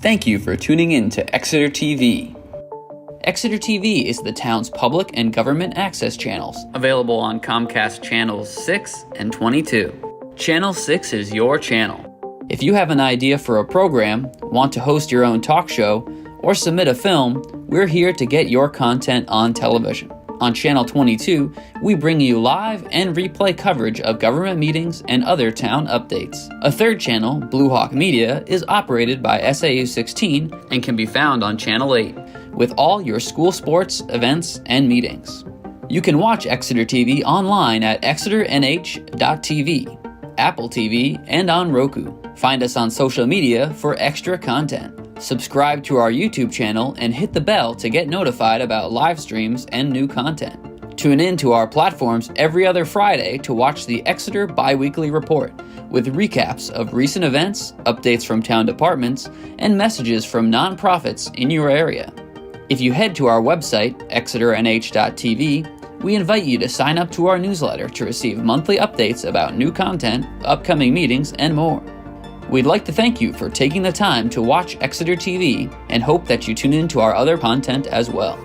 Thank you for tuning in to Exeter TV. Exeter TV is the town's public and government access channels, available on Comcast Channels 6 and 22. Channel 6 is your channel. If you have an idea for a program, want to host your own talk show, or submit a film, we're here to get your content on television. On Channel 22, we bring you live and replay coverage of government meetings and other town updates. A third channel, Blue Hawk Media, is operated by SAU 16 and can be found on Channel 8, with all your school sports, events, and meetings. You can watch Exeter TV online at exeternh.tv, Apple TV, and on Roku. Find us on social media for extra content. Subscribe to our YouTube channel and hit the bell to get notified about live streams and new content. Tune in to our platforms every other Friday to watch the Exeter Biweekly Report, with recaps of recent events, updates from town departments, and messages from nonprofits in your area. If you head to our website, exeternh.tv, we invite you to sign up to our newsletter to receive monthly updates about new content, upcoming meetings, and more. We'd like to thank you for taking the time to watch Exeter TV and hope that you tune in to our other content as well.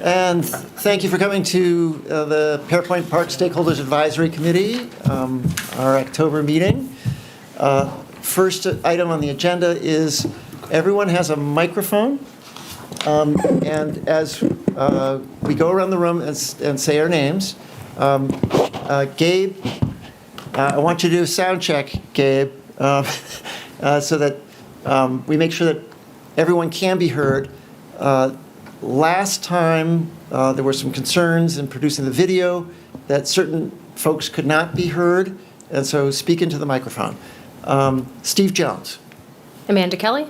And thank you for coming to the Pairpoint Park Stakeholders Advisory Committee, our October meeting. First item on the agenda is everyone has a microphone. And as we go around the room and say our names, Gabe, I want you to do a sound check, Gabe, so that we make sure that everyone can be heard. Last time, there were some concerns in producing the video that certain folks could not be heard, and so speak into the microphone. Steve Jones. Amanda Kelly.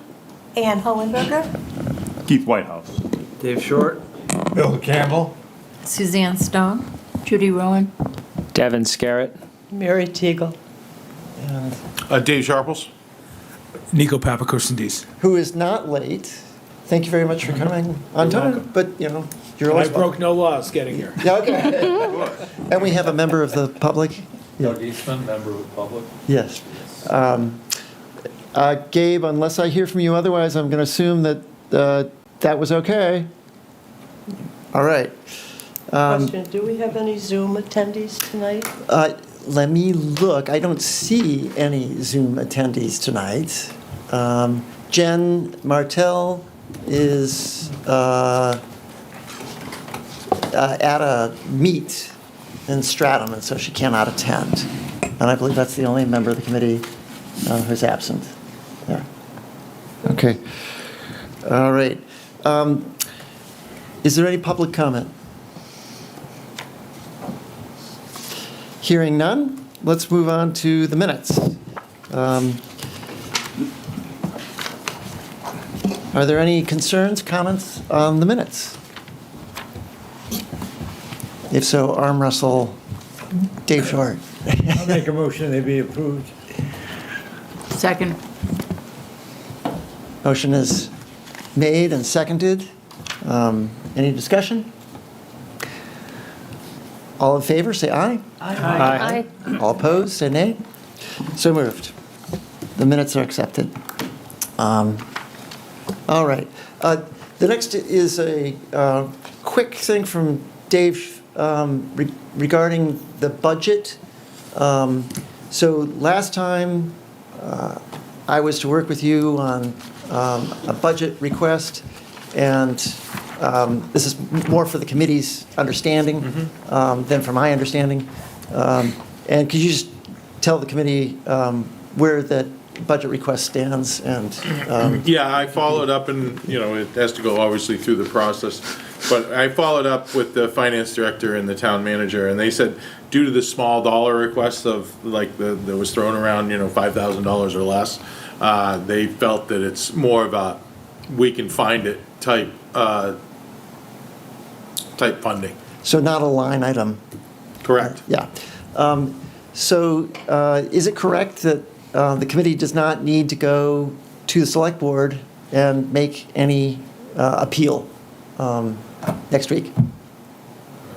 Ann Hohenberger. Keith Whitehouse. Dave Short. Bill Campbell. Suzanne Stone. Judy Rowan. Devin Scarrett. Mary Teagle. And Dave Sharples. Nico Papakosendis. who is not late. Thank you very much for coming on time, but, you know, you're I always broke no laws getting here. Yeah, okay. And we have a member of the public. Doug Eastman, member of the public. Yes. Gabe, unless I hear from you otherwise, I'm going to assume that that was okay. All right. Question, do we have any Zoom attendees tonight? Let me look. I don't see any Zoom attendees tonight. Jen Martell is at a meet in Stratham, and so she cannot attend. And I believe that's the only member of the committee who's absent. Yeah. Okay. All right. Is there any public comment? Hearing none, let's move on to the minutes. Are there any concerns, comments on the minutes? If so, arm wrestle Dave Short. I'll make a motion they be approved. Second. Motion is made and seconded. Any discussion? All in favor, say aye. Aye. All opposed, say nay. So moved. The minutes are accepted. All right. The next is a quick thing from Dave regarding the budget. So last time I was to work with you on a budget request, and this is more for the committee's understanding than for my understanding. And could you just tell the committee where that budget request stands? And Yeah, I followed up and, it has to go obviously through the process. But I followed up with the finance director and the town manager, and they said due to the small dollar request of like that was thrown around, $5,000 or less, they felt that it's more of a we can find it type funding. so not a line item. Correct. Yeah. So is it correct that the committee does not need to go to the select board and make any appeal next week?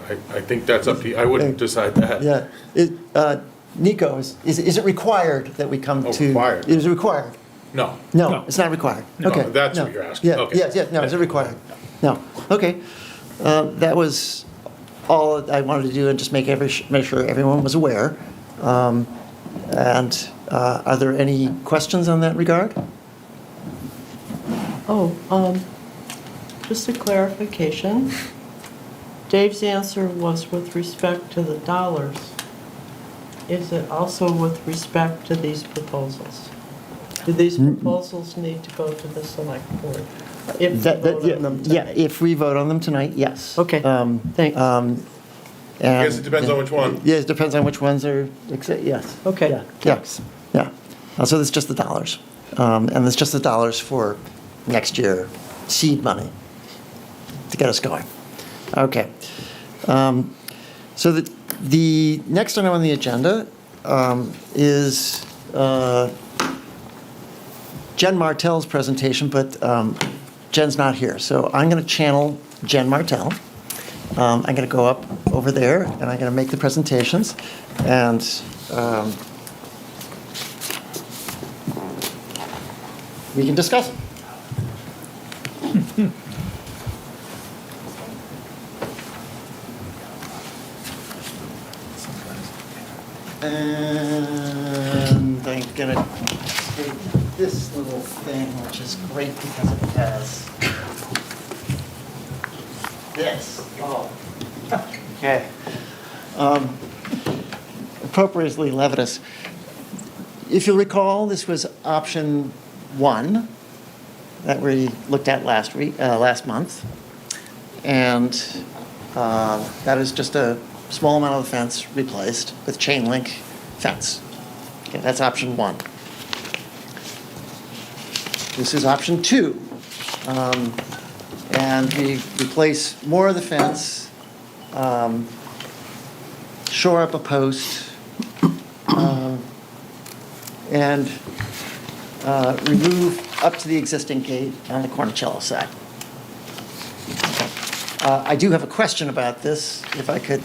I think that's up to you. I wouldn't decide that. Yeah. Nico, is it required that we come to? Required. Is it required? No. No, No. it's not required. No, Okay. that's no. what you're asking. Yeah, Okay. yeah, no, is it required? No, okay. That was all I wanted to do, and just make sure everyone was aware. And are there any questions on that regard? Just a clarification. Dave's answer was with respect to the dollars. Is it also with respect to these proposals? Do these proposals need to go to the select board? If we vote on them Yeah, tonight? if we vote on them tonight, yes. Okay, thanks. I guess it depends on which one. Yeah, it depends on which ones are, yes. Okay, Yeah, thanks. Yeah. So it's just the dollars. And it's just the dollars for next year, seed money to get us going. Okay. So the next item on the agenda is Jen Martell's presentation, but Jen's not here. So I'm going to channel Jen Martell. I'm going to go up over there, and I'm going to make the presentations. And we can discuss it. And I'm going to take this little thing, which is great because it has this. Oh, okay. Appropriately levitus. If you'll recall, this was option 1 that we looked at last month. And that is just a small amount of the fence replaced with chain link fence. Okay, that's option 1. This is option 2. And we replace more of the fence, shore up a post, and remove up to the existing gate on the Cornicello side. I do have a question about this, if I could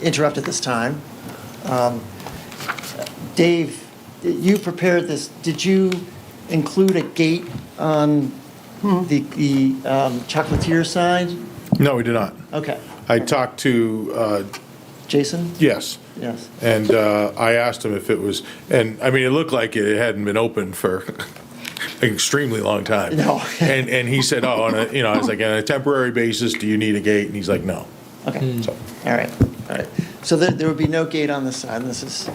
interrupt at this time. Dave, you prepared this. Did you include a gate on the chocolatier side? No, we did not. Okay. I talked to Jason? Yes. Yes. And I asked him if it was, and I mean, it looked like it hadn't been open for an extremely long time. No. And he said, oh, I was like, on a temporary basis, do you need a gate? And he's like, no. Okay. So, All right. So there would be no gate on this side, and this is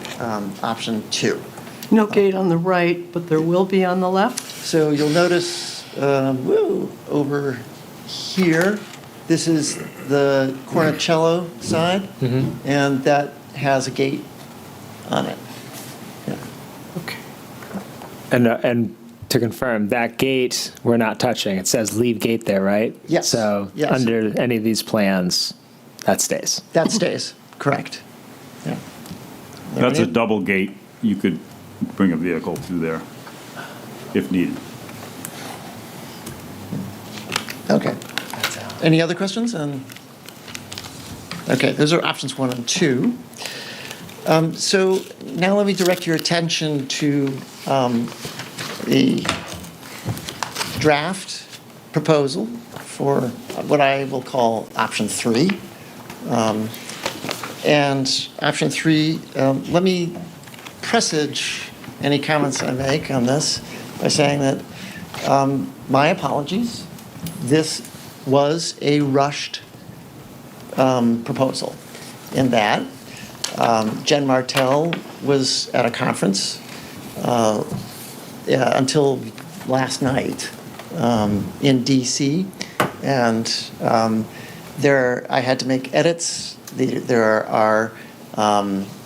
option 2. No gate on the right, but there will be on the left? So you'll notice, over here, this is the Cornicello side, and that has a gate on it. Yeah. Okay. And to confirm, that gate, we're not touching. It says leave gate there, right? Yes. So Yes. under any of these plans, that stays. That stays, correct. Yeah. That's a double gate. You could bring a vehicle through there if needed. Okay. Any other questions? Okay, those are options 1 and 2. So now let me direct your attention to the draft proposal for what I will call option 3. And option 3, let me presage any comments I make on this by saying that my apologies. This was a rushed proposal in that Jen Martell was at a conference until last night in DC, and I had to make edits. There are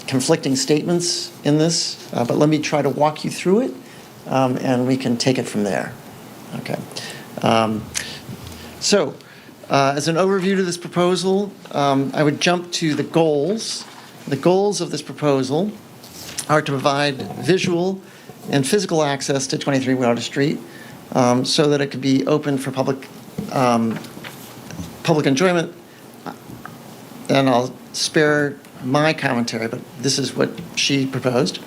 conflicting statements in this, but let me try to walk you through it, and we can take it from there. Okay. So, as an overview to this proposal, I would jump to the goals. The goals of this proposal are to provide visual and physical access to 23 Water Street so that it could be open for public enjoyment. And I'll spare my commentary, but this is what she proposed.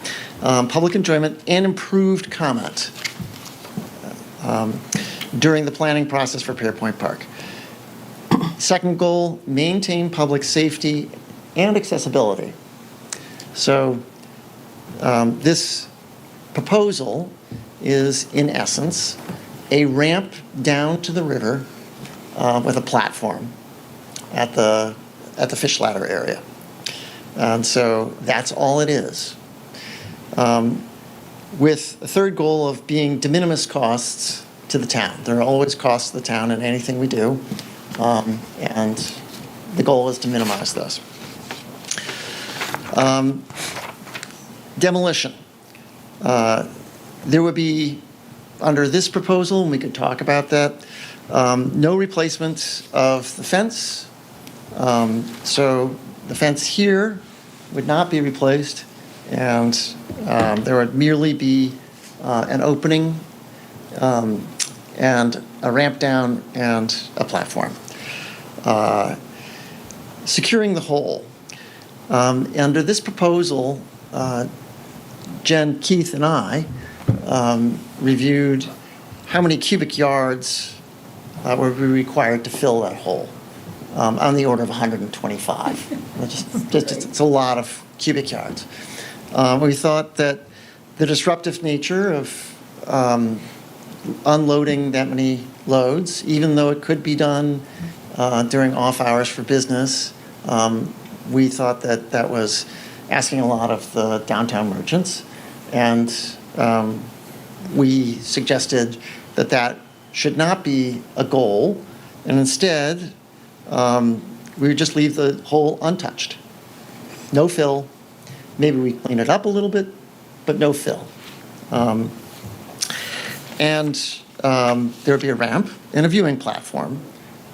Public enjoyment and improved comment during the planning process for Pairpoint Park. Second goal, maintain public safety and accessibility. So this proposal is, in essence, a ramp down to the river with a platform at the fish ladder area. And so that's all it is. With a third goal of being de minimis costs to the town. There are always costs to the town in anything we do, and the goal is to minimize those. Demolition. There would be, under this proposal, and we could talk about that, no replacement of the fence. So the fence here would not be replaced, and there would merely be an opening and a ramp down and a platform. Securing the hole. Under this proposal, Jen, Keith, and I reviewed how many cubic yards would be required to fill that hole, on the order of 125. It's a lot of cubic yards. We thought that the disruptive nature of unloading that many loads, even though it could be done during off hours for business, we thought that that was asking a lot of the downtown merchants, and we suggested that that should not be a goal, and instead we would just leave the hole untouched. No fill. Maybe we clean it up a little bit, but no fill. And there would be a ramp and a viewing platform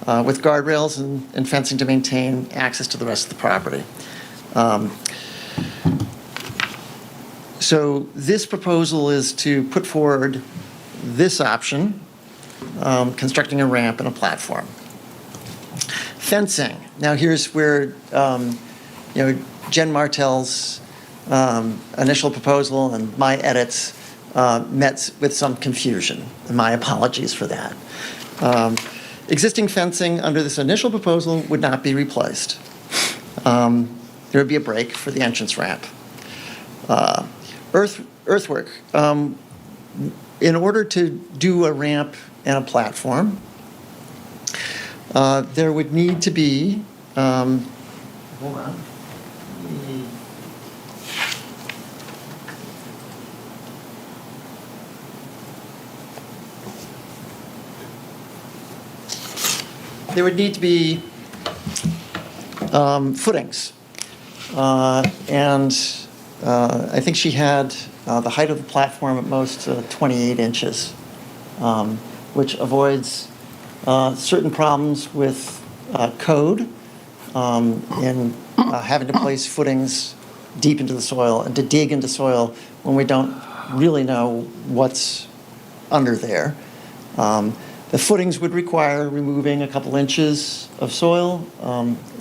with guardrails and fencing to maintain access to the rest of the property. So this proposal is to put forward this option, constructing a ramp and a platform. Fencing. Now here's where Jen Martell's initial proposal and my edits met with some confusion, and my apologies for that. Existing fencing under this initial proposal would not be replaced. there would be a break for the entrance ramp. Earthwork. In order to do a ramp and a platform, there would need to be, hold on. There would need to be footings. And I think she had the height of the platform at most 28 inches, which avoids certain problems with code in having to place footings deep into the soil and to dig into soil when we don't really know what's under there. The footings would require removing a couple inches of soil,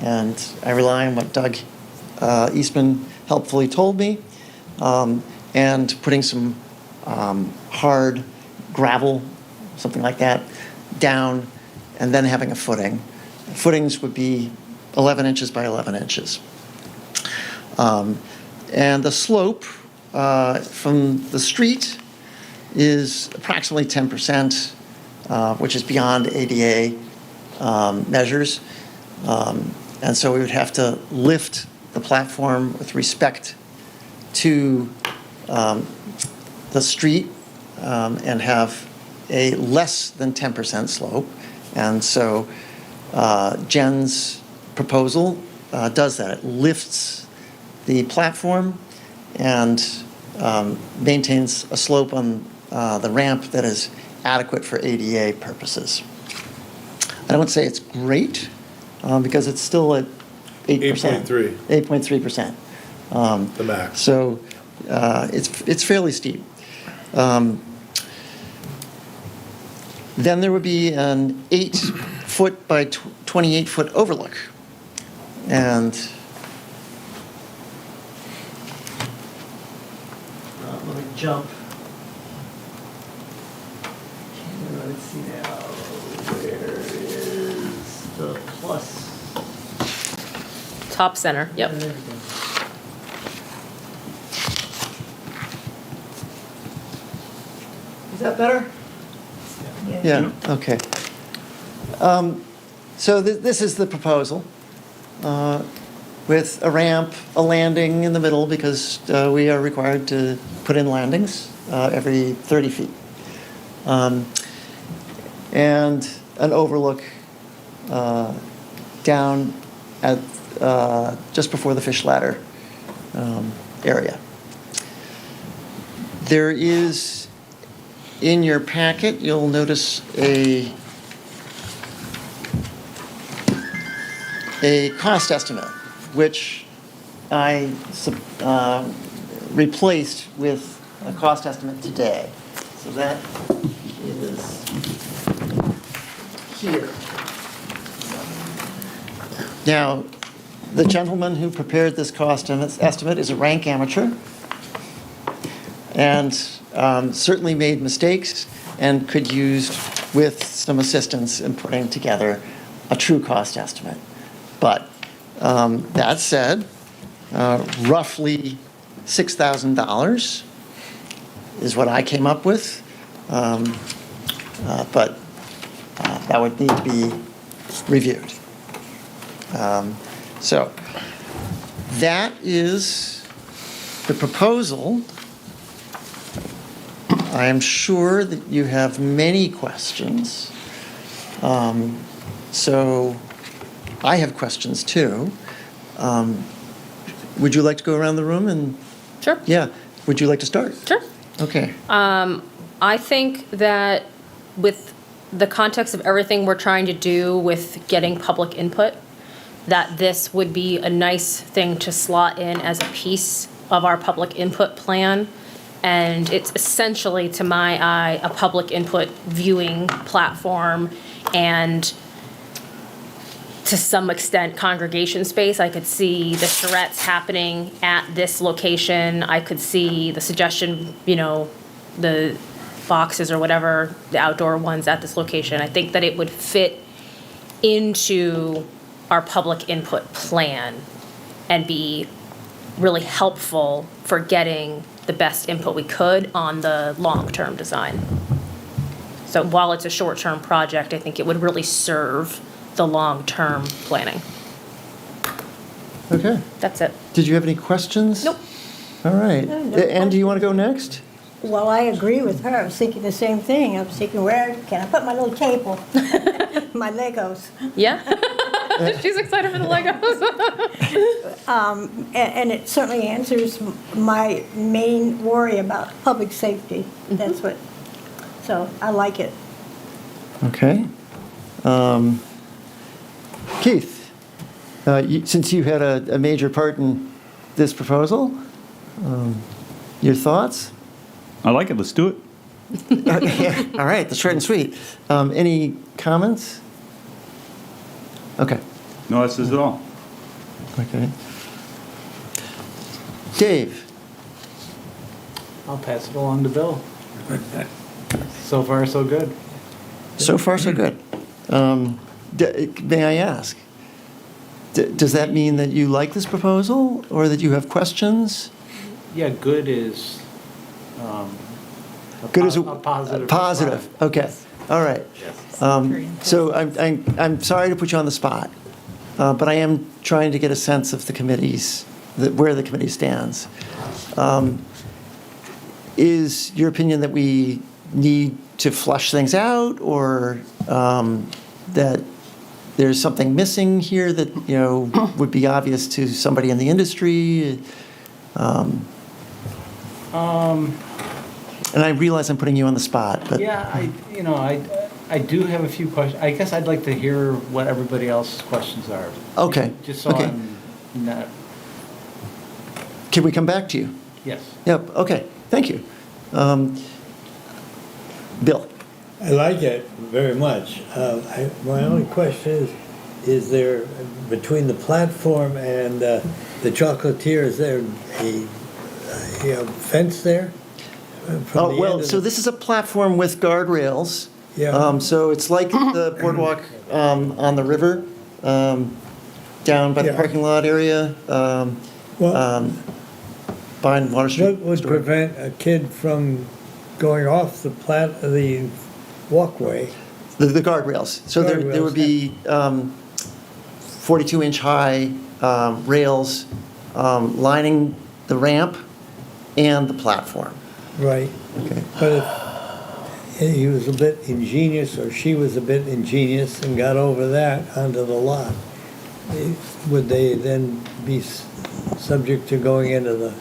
and I rely on what Doug Eastman helpfully told me, and putting some hard gravel, something like that, down, and then having a footing. Footings would be 11 inches by 11 inches. And the slope from the street is approximately 10%, which is beyond ADA measures. And so we would have to lift the platform with respect to the street and have a less than 10% slope. And so Jen's proposal does that. It lifts the platform and maintains a slope on the ramp that is adequate for ADA purposes. I don't say it's great because it's still at 8%. 8.3. 8.3%. The max. So it's fairly steep. Then there would be an 8-foot by 28-foot overlook. And let me jump. Let's see now. Where is the plus? Top center, yep. There we go. Is that better? Yeah, okay. So this is the proposal, with a ramp, a landing in the middle, because we are required to put in landings every 30 feet. And an overlook down at just before the fish ladder area. There is, in your packet, you'll notice a cost estimate, which I replaced with a cost estimate today. So that is here. Now, the gentleman who prepared this cost estimate is a rank amateur and certainly made mistakes and could use with some assistance in putting together a true cost estimate. But that said, roughly $6,000 is what I came up with. But that would need to be reviewed. So that is the proposal. I am sure that you have many questions. So I have questions too. Would you like to go around the room and? Sure. Yeah. Would you like to start? Sure. Okay. I think that with the context of everything we're trying to do with getting public input, that this would be a nice thing to slot in as a piece of our public input plan. And it's essentially, to my eye, a public input viewing platform and to some extent congregation space. I could see the charrettes happening at this location. I could see the suggestion, the boxes or whatever, the outdoor ones at this location. I think that it would fit into our public input plan and be really helpful for getting the best input we could on the long-term design. So while it's a short-term project, I think it would really serve the long-term planning. Okay. That's it. Did you have any questions? Nope. All right. No, no Ann, do you want to go next? Well, I agree with her. I was thinking the same thing. I was thinking, where can I put my little table? My Legos. Yeah? She's excited for the Legos. And it certainly answers my main worry about public safety. That's what, so I like it. Okay. Keith, since you had a major part in this proposal, your thoughts? I like it, let's do it. Yeah, all right, the short and sweet. Any comments? Okay. No, that says it all. Okay. Dave? I'll pass it along to Bill. So far, so good. So far, so good. May I ask, does that mean that you like this proposal, or that you have questions? Yeah, good is Good as a positive. Positive, okay, all right. So I'm sorry to put you on the spot, but I am trying to get a sense of the committee's, where the committee stands. Is your opinion that we need to flush things out, or that there's something missing here that, you know, would be obvious to somebody in the industry? And I realize I'm putting you on the spot, but. Yeah, I do have a few questions. I guess I'd like to hear what everybody else's questions are. Okay. Just so Okay. I'm not, Can we come back to you? yes. Yep, okay, thank you. Bill? I like it very much. My only question is there, between the platform and the chocolatier, is there a fence there? Oh, well, so this is a platform with guardrails. Yeah. So it's like the boardwalk on the river, down by the Yeah. parking lot area, Well, behind Water Street. what would prevent a kid from going off the walkway? The guardrails. So there would be 42-inch high rails lining the ramp and the platform. Right. Okay. But if he was a bit ingenious, or she was a bit ingenious and got over that onto the lot, would they then be subject to going into the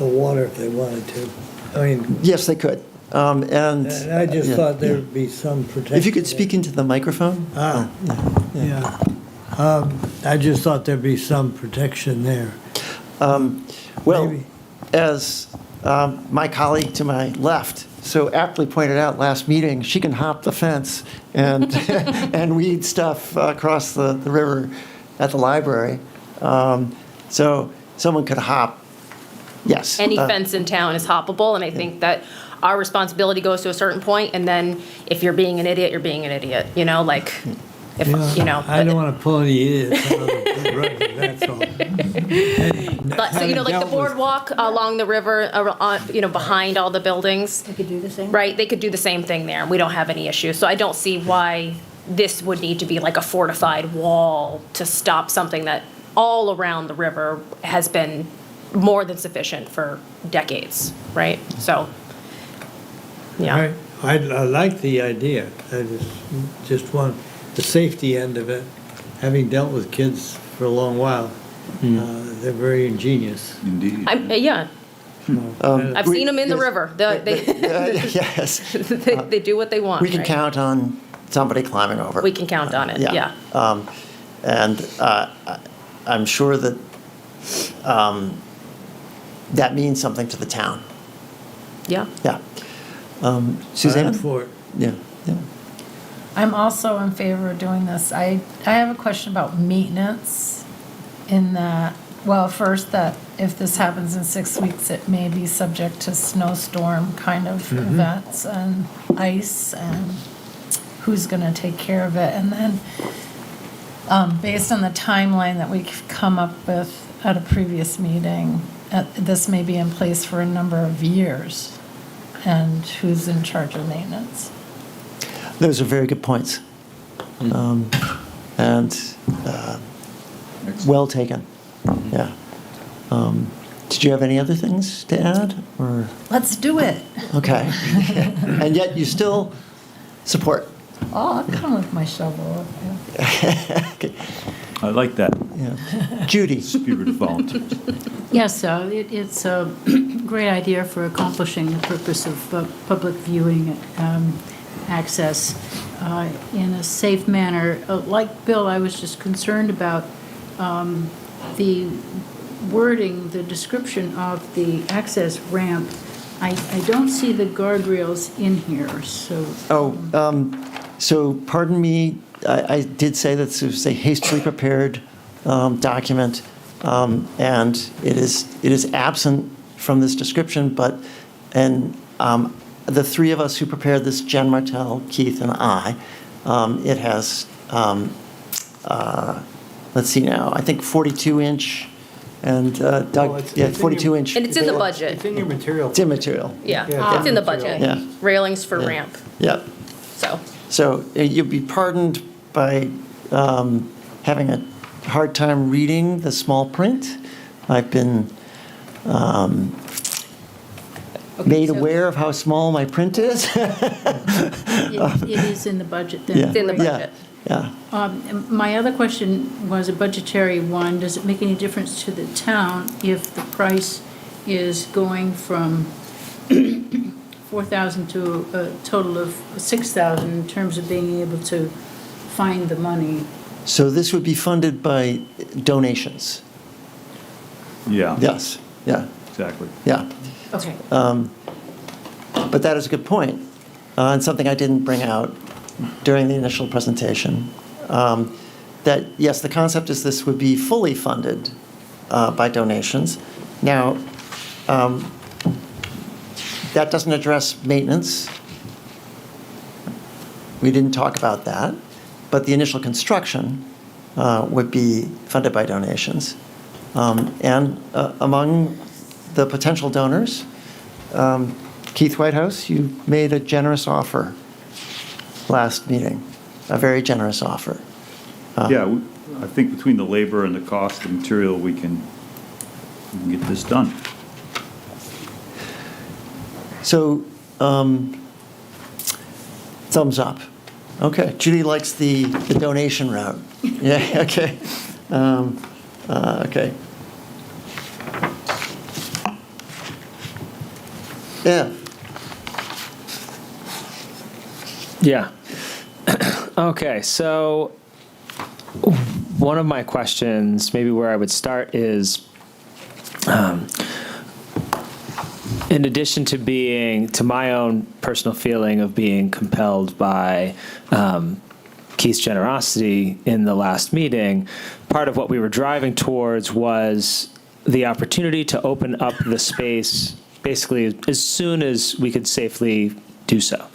water if they wanted to? I mean, Yes, they could. And I just yeah, thought yeah. there'd be some protection. If you could speak into the microphone. Yeah. I just thought there'd be some protection there. Well, Maybe. as my colleague to my left so aptly pointed out last meeting, she can hop the fence and and weed stuff across the river at the library. So someone could hop, yes. Any fence in town is hoppable, and I think that our responsibility goes to a certain point, and then if you're being an idiot, you're being an idiot, you know, like, if, you know. I don't want to pull any idiots out of the road, that's all. But, so, you know, like the boardwalk along the river, you know, behind all the buildings, They could do the same. right, they could do the same thing there, and we don't have any issues. So I don't see why this would need to be like a fortified wall to stop something that all around the river has been more than sufficient for decades, right? So, yeah. I like the idea. I just want the safety end of it. Having dealt with kids for a long while, they're very ingenious. Indeed. Yeah, I've seen them in the yes. river. They Yes. they do what they want, We can right? count on somebody climbing over. We can count on it, yeah. And I'm sure that that means something to the town. Yeah. Yeah. Suzanne? I'm for it. Yeah, yeah. I'm also in favor of doing this. I have a question about maintenance in that, well, first, that if this happens in 6 weeks, it may be subject to snowstorm kind of events and ice, and who's going to take care of it? And then, based on the timeline that we've come up with, at a previous meeting, this may be in place for a number of years, and who's in charge of maintenance? Those are very good points. And well taken. Yeah. Did you have any other things to add? Or Let's do it. okay. And yet you still support. Oh, I'll come with my shovel. Okay. I like that Yeah. Judy. spirit of volunteers. Yes, it's a great idea for accomplishing the purpose of public viewing access in a safe manner. Like Bill, I was just concerned about the wording, the description of the access ramp. I don't see the guardrails in here, so. So pardon me, I did say that this was a hastily prepared document, and it is absent from this description, but, the three of us who prepared this, Jen Martell, Keith, and I, it has, let's see now, I think 42-inch, and Doug, Well, it's in 42-inch. And it's in the budget. It's in your material. It's in material. Yeah, Yeah. it's in the budget. Yeah. Railings for Yeah. ramp, Yep. so. So you'll be pardoned by having a hard time reading the small print. I've been made so- aware of how small my print is. It is in the budget then. Yeah. It's in the budget. Yeah. My other question was a budgetary one. Does it make any difference to the town if the price is going from 4,000 to a total of 6,000 in terms of being able to find the money? So this would be funded by donations. Yeah. Yes. Yeah. Exactly. Yeah. Okay. But that is a good point, and something I didn't bring out during the initial presentation. That, yes, the concept is this would be fully funded by donations. Now, that doesn't address maintenance. We didn't talk about that. But the initial construction would be funded by donations. And among the potential donors, Keith Whitehouse, you made a generous offer last meeting, a very generous offer. Yeah, I think between the labor and the cost of material, we can get this done. So, thumbs up. Okay, Judy likes the donation route. Yeah, okay. Okay. Yeah. Yeah. Okay, so one of my questions, maybe where I would start is, in addition to to my own personal feeling of being compelled by Keith's generosity in the last meeting, part of what we were driving towards was the opportunity to open up the space basically as soon as we could safely do so.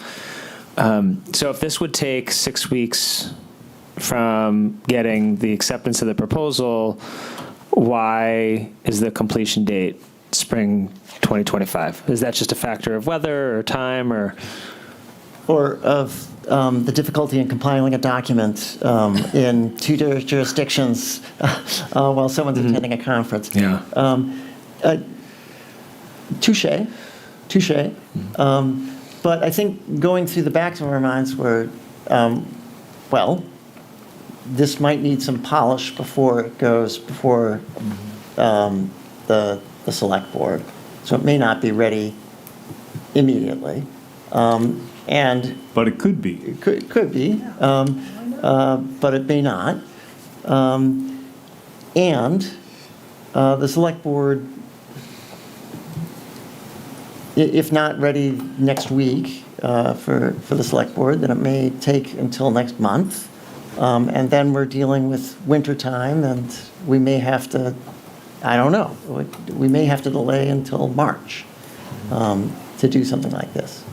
So if this would take 6 weeks from getting the acceptance of the proposal, why is the completion date spring 2025? Is that just a factor of weather or time or of the difficulty in compiling a document in two jurisdictions while someone's attending a conference? Yeah. Touche. But I think going through the backs of our minds were, well, this might need some polish before it goes before the select board. So it may not be ready immediately. But it could be. It could be, but it may not. And the select board, if not ready next week for the select board, then it may take until next month. And then we're dealing with winter time, and we may have to, I don't know, we may have to delay until March to do something like this.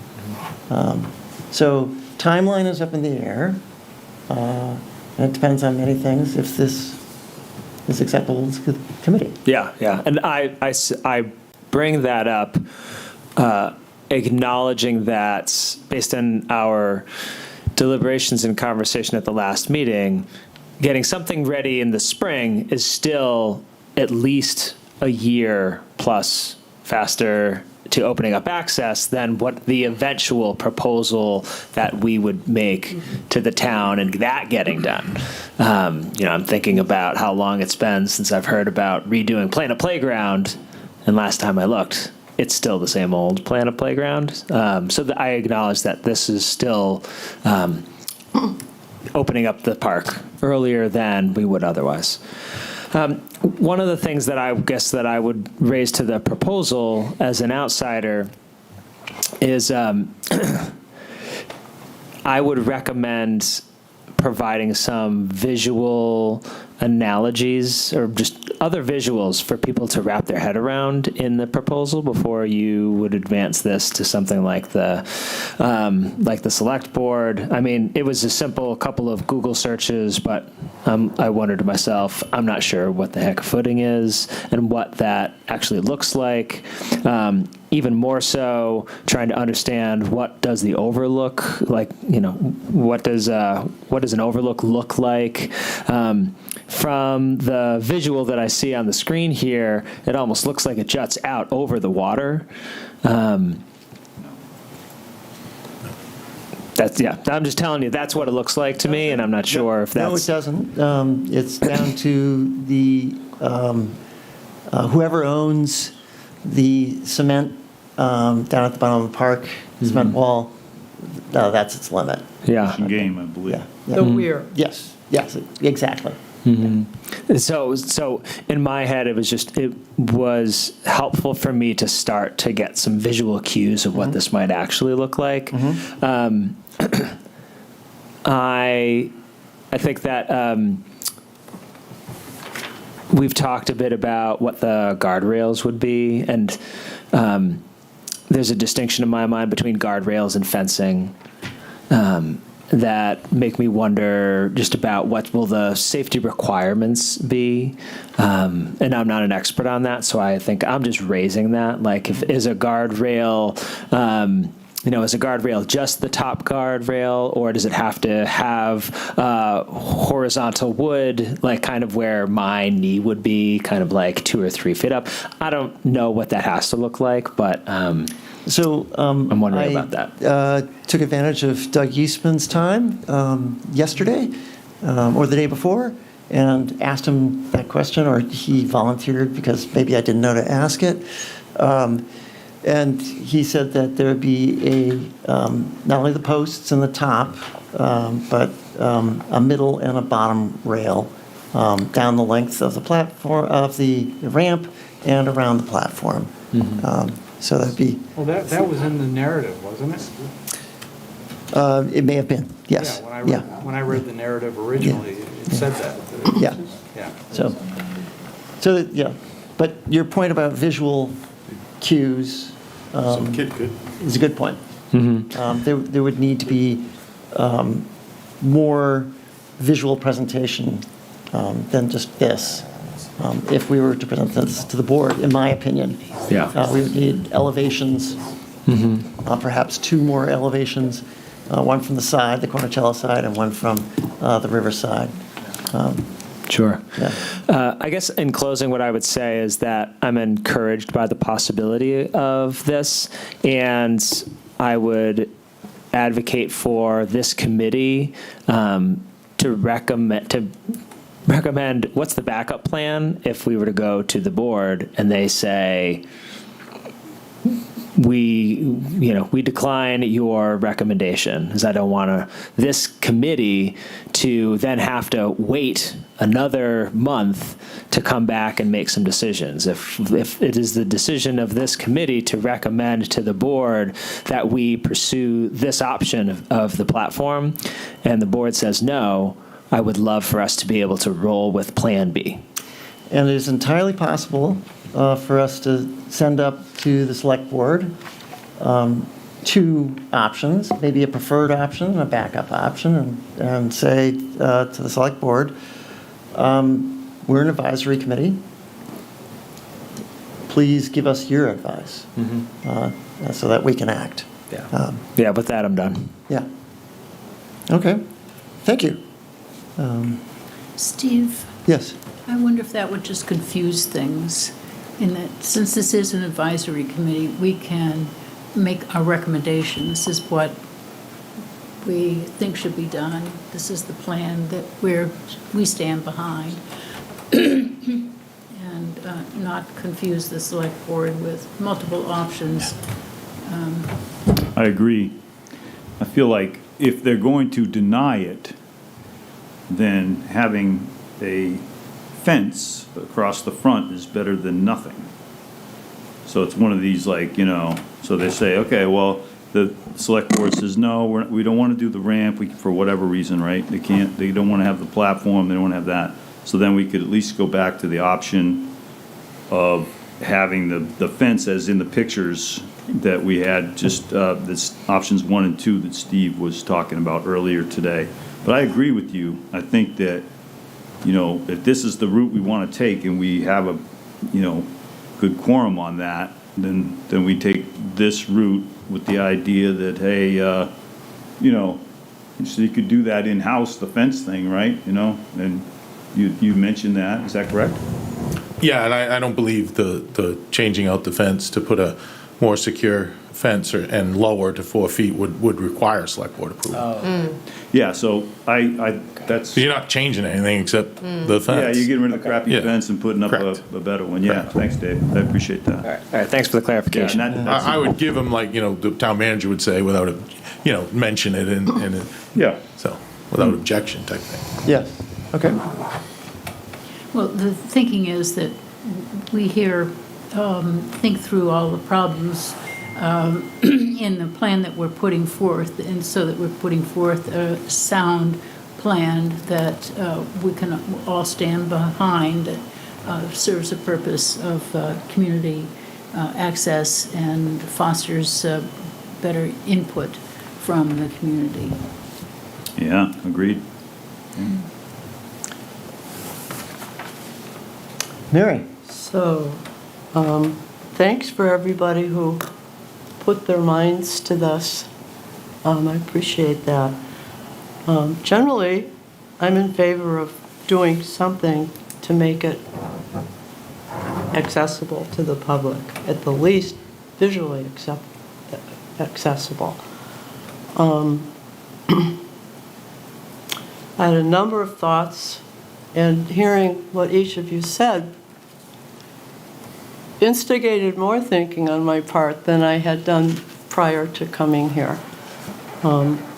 So timeline is up in the air. And it depends on many things. If this is acceptable to the committee. Yeah, yeah. And I bring that up, acknowledging that based on our deliberations and conversation at the last meeting, getting something ready in the spring is still at least a year plus faster to opening up access than what the eventual proposal that we would make to the town and that getting done. I'm thinking about how long it's been since I've heard about redoing Planet Playground, and last time I looked, it's still the same old Planet Playground. So I acknowledge that this is still opening up the park earlier than we would otherwise. One of the things that I guess that I would raise to the proposal as an outsider is I would recommend providing some visual analogies or just other visuals for people to wrap their head around in the proposal before you would advance this to something like the select board. I mean, it was a simple couple of Google searches, but I wondered to myself, I'm not sure what the heck footing is and what that actually looks like. Even more so, trying to understand what does the overlook like. What does an overlook look like? From the visual that I see on the screen here, it almost looks like it juts out over the water. I'm just telling you, that's what it looks like to me, and I'm not sure if that's... No, it doesn't. It's down to the, whoever owns the cement down at the bottom of the park, cement wall, that's its limit. Yeah. Game, I believe. Yeah. The weir. Yes, exactly. Mm-hmm. So in my head, it was helpful for me to start to get some visual cues of what this might actually look like. I think that we've talked a bit about what the guardrails would be, and there's a distinction in my mind between guardrails and fencing that make me wonder just about what will the safety requirements be. And I'm not an expert on that, so I think I'm just raising that. Like, is a guardrail, is a guardrail just the top guardrail, or does it have to have horizontal wood, like kind of where my knee would be, kind of like 2 or 3 feet up? I don't know what that has to look like, but I'm wondering about that. Took advantage of Doug Eastman's time yesterday or the day before and asked him that question, or he volunteered because maybe I didn't know to ask it. And he said that there would be not only the posts in the top, but a middle and a bottom rail down the length of the platform, of the ramp, and around the platform. So that'd be... Well, that was in the narrative, wasn't it? It may have been, yes. Yeah, when I read the narrative originally, it said that. Yeah. Yeah. So yeah. But your point about visual cues is a good point. There would need to be more visual presentation than just this. If we were to present this to the board, in my opinion. We would need elevations, perhaps 2 more elevations, one from the side, the Cornicello side, and one from the river side. Sure. Yeah. I guess in closing, what I would say is that I'm encouraged by the possibility of this, and I would advocate for this committee to recommend what's the backup plan if we were to go to the board and they say, we decline your recommendation, as I don't want this committee to then have to wait another month to come back and make some decisions. If it is the decision of this committee to recommend to the board that we pursue this option of the platform, and the board says no, I would love for us to be able to roll with Plan B. And it is entirely possible for us to send up to the select board 2 options, maybe a preferred option, a backup option, and say to the select board, we're an advisory committee. Please give us your advice so that we can act. Yeah. Yeah, with that, I'm done. Yeah. Okay. Thank you. Steve, Yes. I wonder if that would just confuse things, in that since this is an advisory committee, we can make a recommendation. This is what we think should be done. This is the plan that we stand behind. And not confuse the select board with multiple options. I agree. I feel like if they're going to deny it, then having a fence across the front is better than nothing. So it's one of these, like, so they say, okay, well, the select board says, no, we don't want to do the ramp for whatever reason, right? They don't want to have the platform, they don't want to have that. So then we could at least go back to the option of having the fence as in the pictures that we had, just this options 1 and 2 that Steve was talking about earlier today. But I agree with you. I think that, if this is the route we want to take and we have a, good quorum on that, then we take this route with the idea that, hey, so you could do that in-house, the fence thing, right? And you mentioned that. Is that correct? Yeah, and I don't believe the changing out the fence to put a more secure fence and lower to 4 feet would require select board approval. Yeah, so that's. So you're not changing anything except the fence. Yeah, you're getting rid of the crappy Yeah. fence and putting up a better one. Yeah, thanks, Dave. I appreciate that. All right, thanks for the clarification. Yeah, and that's- I would give them, like, the town manager would say, without, mention it and Yeah. so, without objection type thing. Yes. Okay. Well, the thinking is that we here think through all the problems in the plan that we're putting forth, and so that we're putting forth a sound plan that we can all stand behind, that serves a purpose of community access and fosters better input from the community. Yeah, agreed. Mary? So, thanks for everybody who put their minds to this. I appreciate that. Generally, I'm in favor of doing something to make it accessible to the public, at the least visually accessible. I had a number of thoughts, and hearing what each of you said instigated more thinking on my part than I had done prior to coming here.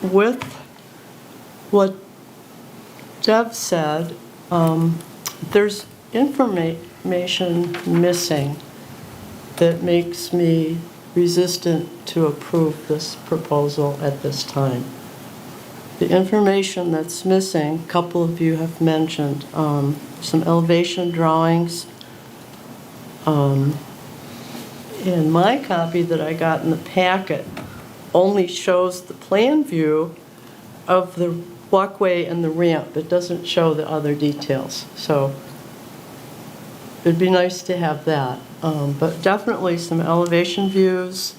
With what Deb said, there's information missing that makes me resistant to approve this proposal at this time. The information that's missing, a couple of you have mentioned, some elevation drawings. And my copy that I got in the packet only shows the plan view of the walkway and the ramp. It doesn't show the other details. So it'd be nice to have that. But definitely some elevation views.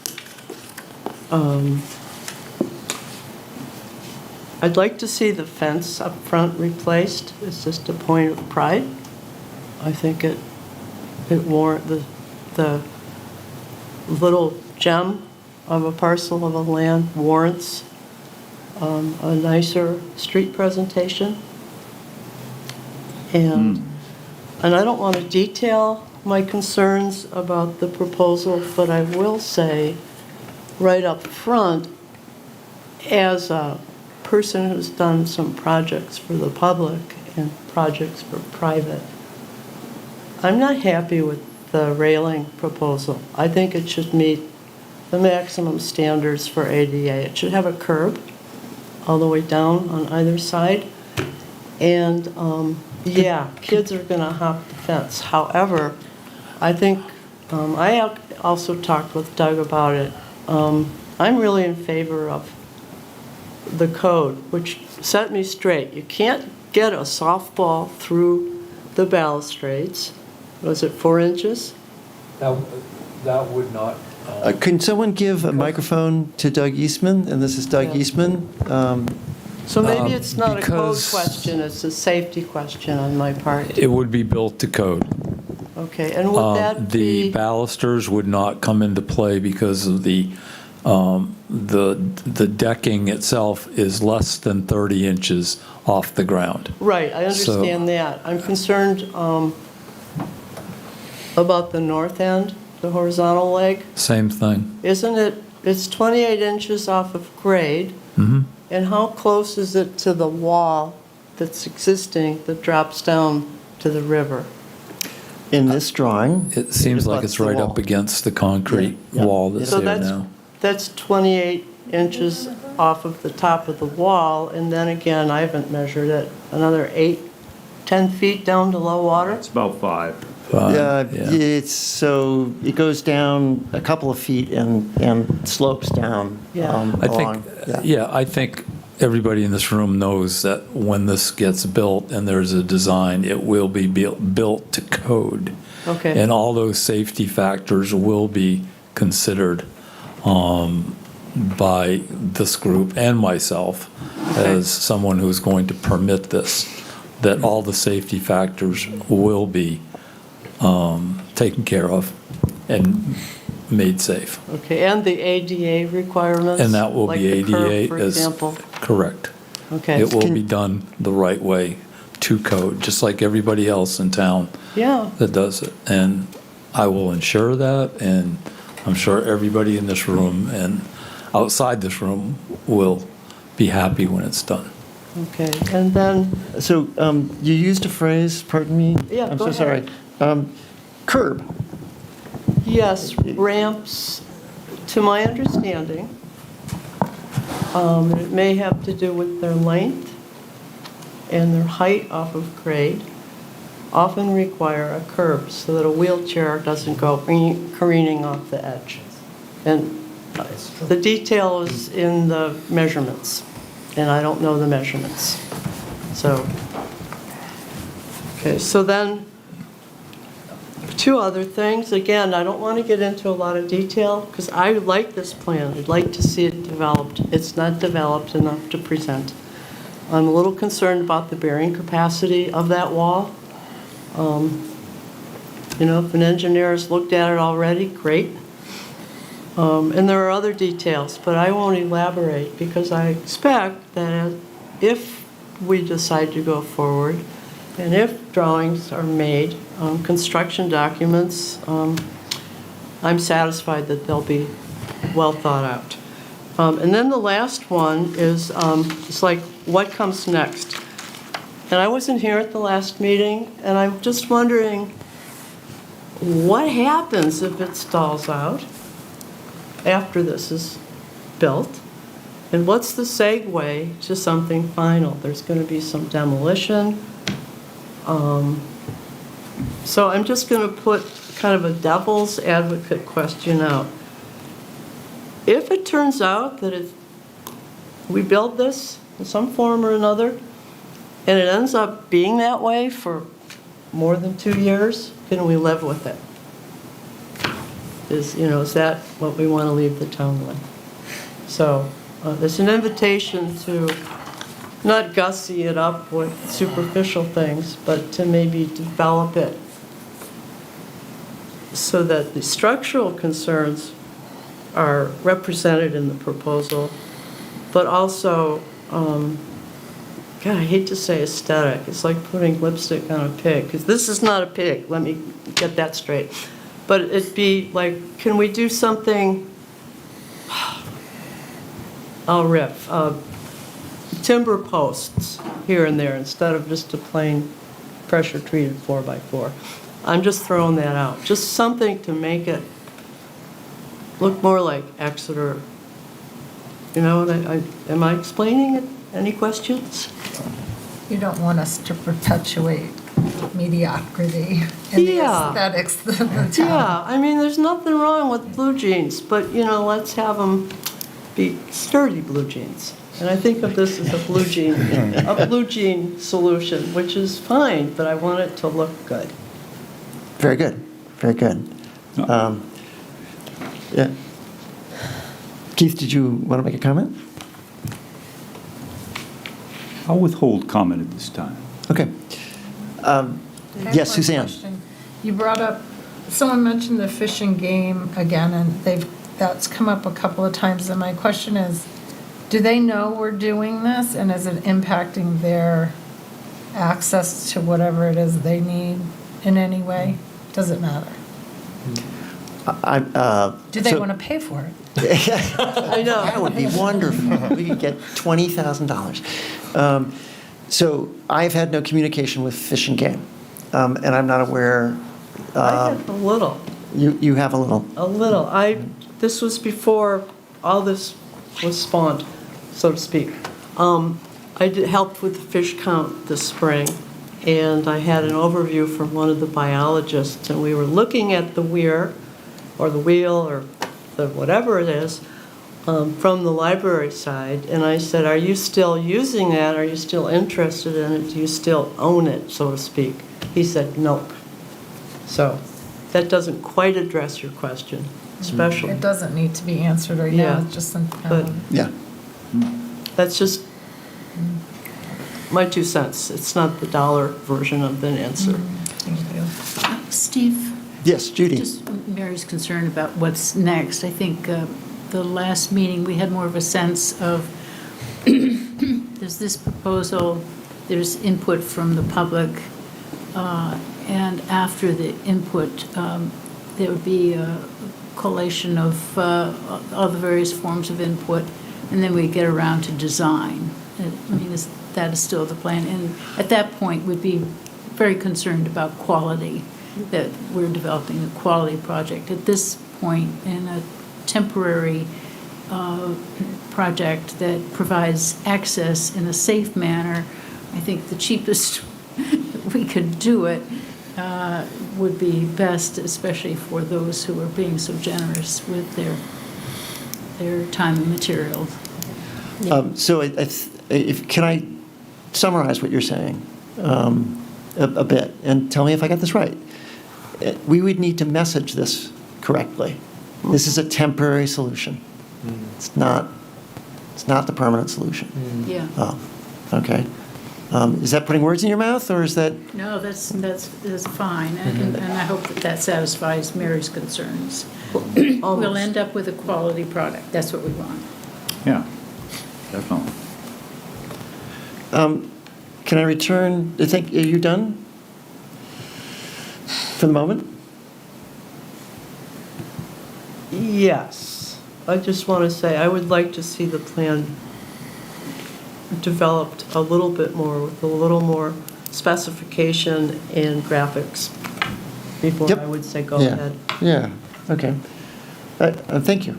I'd like to see the fence up front replaced. It's just a point of pride. I think it warrants the little gem of a parcel of a land warrants a nicer street presentation. And I don't want to detail my concerns about the proposal, but I will say right up front, as a person who's done some projects for the public and projects for private, I'm not happy with the railing proposal. I think it should meet the maximum standards for ADA. It should have a curb all the way down on either side. And yeah, kids are going to hop the fence. However, I think, I also talked with Doug about it. I'm really in favor of the code, which set me straight. You can't get a softball through the balustrades, was it 4 inches? That would not. Can someone give a microphone to Doug Eastman? And this is Doug Yeah. Eastman. So maybe it's not a code because- question, it's a safety question on my part. It would be built to code. Okay, and would that The be, balusters would not come into play because of the decking itself is less than 30 inches off the ground. right, I So- understand that. I'm concerned about the north end, the horizontal leg. Same thing. Isn't it, it's 28 inches off of grade, Mhm. and how close is it to the wall that's existing that drops down to the river? In this drawing. It seems like abuts it's the right wall. up against the concrete Yeah, yeah. wall that's So there that's, now. that's 28 inches off of the top of the wall, and then again, I haven't measured it, another 8, 10 feet down to low water? It's about 5. Yeah, it's, so it goes down a couple of feet and slopes down. Yeah. I along. think, yeah, I think everybody in this room knows that when this gets built and there's a design, it will be built to code. Okay. And all those safety factors will be considered by this group and myself as someone who's going to permit this, that all the safety factors will be taken care of and made safe. Okay, and the ADA requirements? And that will like be the curb, ADA for as, example? correct. Okay. It will Can- be done the right way to code, just like everybody else in town Yeah, that does it. And I will ensure that, and I'm sure everybody in this room and outside this room will be happy when it's done. okay, and then, So you used a phrase, pardon me? Yeah, I'm go so sorry. ahead. Curb. yes, ramps, to my understanding, it may have to do with their length and their height off of grade, often require a curb so that a wheelchair doesn't go careening off the edge. And the detail is in the measurements, and I don't know the measurements. So, okay, so then, 2 other things. Again, I don't want to get into a lot of detail, because I like this plan. I'd like to see it developed. It's not developed enough to present. I'm a little concerned about the bearing capacity of that wall. You know, if an engineer has looked at it already, great. And there are other details, but I won't elaborate, because I expect that if we decide to go forward, and if drawings are made, construction documents, I'm satisfied that they'll be well thought out. And then the last one is, it's like, what comes next? And I wasn't here at the last meeting, and I'm just wondering, what happens if it stalls out after this is built? And what's the segue to something final? There's going to be some demolition. So I'm just going to put kind of a devil's advocate question out. If it turns out that we build this in some form or another, and it ends up being that way for more than 2 years, can we live with it? Is that what we want to leave the town with? So there's an invitation to not gussy it up with superficial things, but to maybe develop it so that the structural concerns are represented in the proposal, but also, God, I hate to say aesthetic. It's like putting lipstick on a pig, because this is not a pig. Let me get that straight. But it'd be like, can we do something? I'll riff. Timber posts here and there instead of just a plain pressure-treated 4x4. I'm just throwing that out. Just something to make it look more like Exeter. You know, am I explaining it? Any questions? You don't want us to perpetuate mediocrity in the Yeah. aesthetics of the town. Yeah, I mean, there's nothing wrong with blue jeans, but, let's have them be sturdy blue jeans. And I think of this as a blue jean solution, which is fine, but I want it to look good. Very good, very good. Yeah. Keith, did you want to make a comment? I'll withhold comment at this time. Okay. I have Yes, one Suzanne. question. You brought up, someone mentioned the Fish and Game again, and that's come up a couple of times, and my question is, do they know we're doing this, and is it impacting their access to whatever it is they need in any way? Does it matter? Do they want to pay for it? I know. That would be wonderful. We could get $20,000. So I've had no communication with Fish and Game, and I'm not aware. I have a little. You have a little. A little. This was before all this was spawned, so to speak. I helped with the fish count this spring, and I had an overview from one of the biologists, and we were looking at the weir, or the wheel, or the whatever it is, from the library side, and I said, are you still using that? Are you still interested in it? Do you still own it, so to speak? He said, nope. So that doesn't quite address your question, especially. It doesn't need to be answered right Yeah, now, it's just but- Yeah. That's just my 2 cents. It's not the dollar version of the answer. Steve? Yes, Judy. Just Mary's concerned about what's next. I think the last meeting, we had more of a sense of, there's this proposal, there's input from the public, and after the input, there would be a collation of all the various forms of input, and then we get around to design. I mean, that is still the plan. And at that point, we'd be very concerned about quality, that we're developing a quality project. At this point, in a temporary project that provides access in a safe manner, I think the cheapest we could do it would be best, especially for those who are being so generous with their time and materials. So can I summarize what you're saying a bit and tell me if I got this right? We would need to message this correctly. This is a temporary solution. It's not the permanent solution. Yeah. Oh, okay. Is that putting words in your mouth, or is that? No, that's fine, and I hope that satisfies Mary's concerns. We'll end up with a quality product. That's what we want. Yeah, definitely. Can I return? Are you done for the moment? Yes. I just want to say, I would like to see the plan developed a little bit more, with a little more specification and graphics before Yep. I would say go Yeah. ahead. Yeah, okay. Thank you.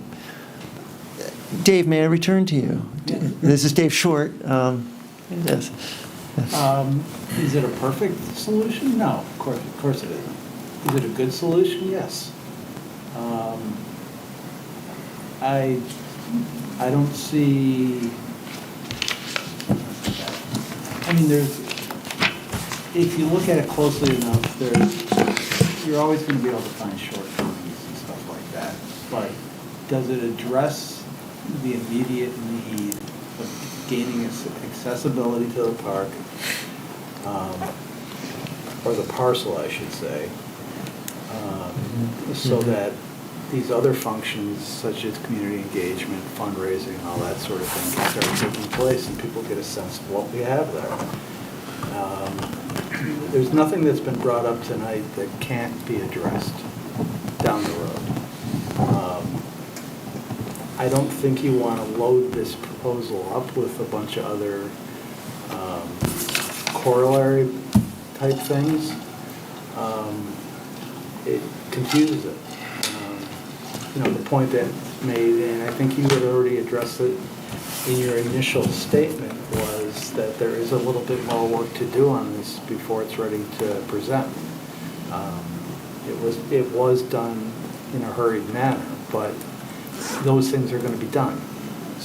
Dave, may I return to you? This is Dave Short. Yes. Is it a perfect solution? No, of course it isn't. Is it a good solution? Yes. I don't see, I mean, if you look at it closely enough, you're always going to be able to find shortcomings and stuff like that. But does it address the immediate need of gaining accessibility to the park, or the parcel, I should say, so that these other functions, such as community engagement, fundraising, and all that sort of thing, can start taking place and people get a sense of what we have there. There's nothing that's been brought up tonight that can't be addressed down the road. I don't think you want to load this proposal up with a bunch of other corollary type things. It confuses it. The point that made, and I think you had already addressed it in your initial statement, was that there is a little bit more work to do on this before it's ready to present. It was done in a hurried manner, but those things are going to be done.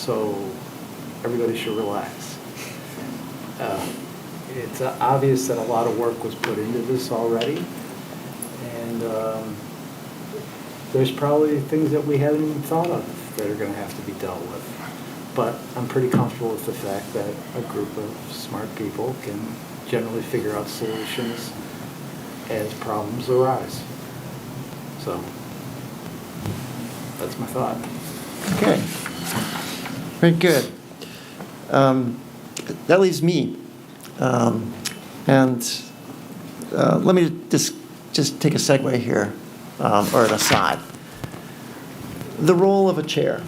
so everybody should relax. It's obvious that a lot of work was put into this already, and there's probably things that we haven't even thought of that are going to have to be dealt with. But I'm pretty comfortable with the fact that a group of smart people can generally figure out solutions as problems arise. So that's my thought. Okay. Very good. That leaves me. Let me just take a segue here, or an aside. The role of a chair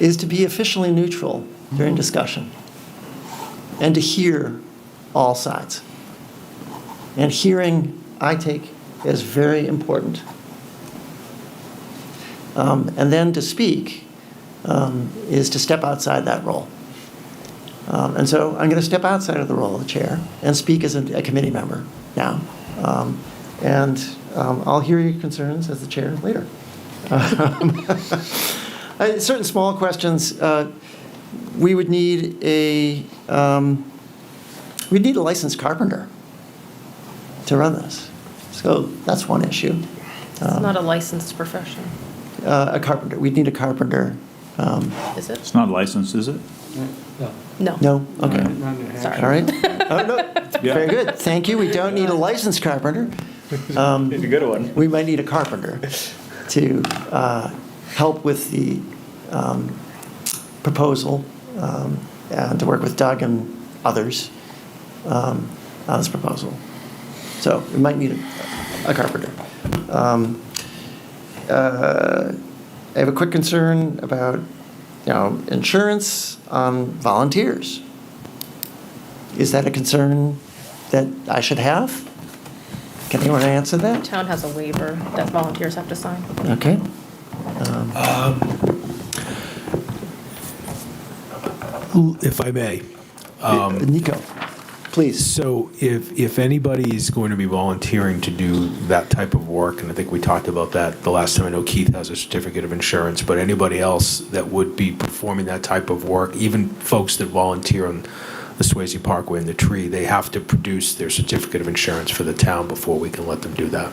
is to be officially neutral during discussion and to hear all sides. And hearing, I take as very important. And then to speak is to step outside that role. And so I'm going to step outside of the role of the chair and speak as a committee member now. I'll hear your concerns as the chair later. Certain small questions, we would need a licensed carpenter to run this. So that's one issue. It's not a licensed profession. A carpenter. We'd need a carpenter. Is it? It's not licensed, is it? No. No? Okay. Sorry. All right. Oh, no. Very good. Thank you. We don't need a licensed carpenter. It's a good one. We might need a carpenter to help with the proposal and to work with Doug and others on this proposal. So we might need a carpenter. I have a quick concern about, insurance on volunteers. Is that a concern that I should have? Can anyone answer that? The town has a waiver that volunteers have to sign. Okay. If I may. Nico, please. So if anybody is going to be volunteering to do that type of work, and I think we talked about that the last time, I know Keith has a certificate of insurance, but anybody else that would be performing that type of work, even folks that volunteer on the Swayze Parkway and the tree, they have to produce their certificate of insurance for the town before we can let them do that.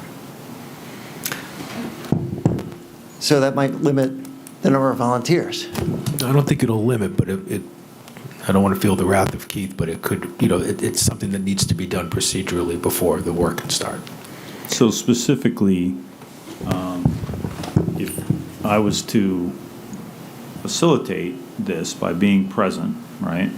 So that might limit the number of volunteers. I don't think it'll limit, but I don't want to feel the wrath of Keith, but it could, it's something that needs to be done procedurally before the work can start. So specifically, if I was to facilitate this by being present, right?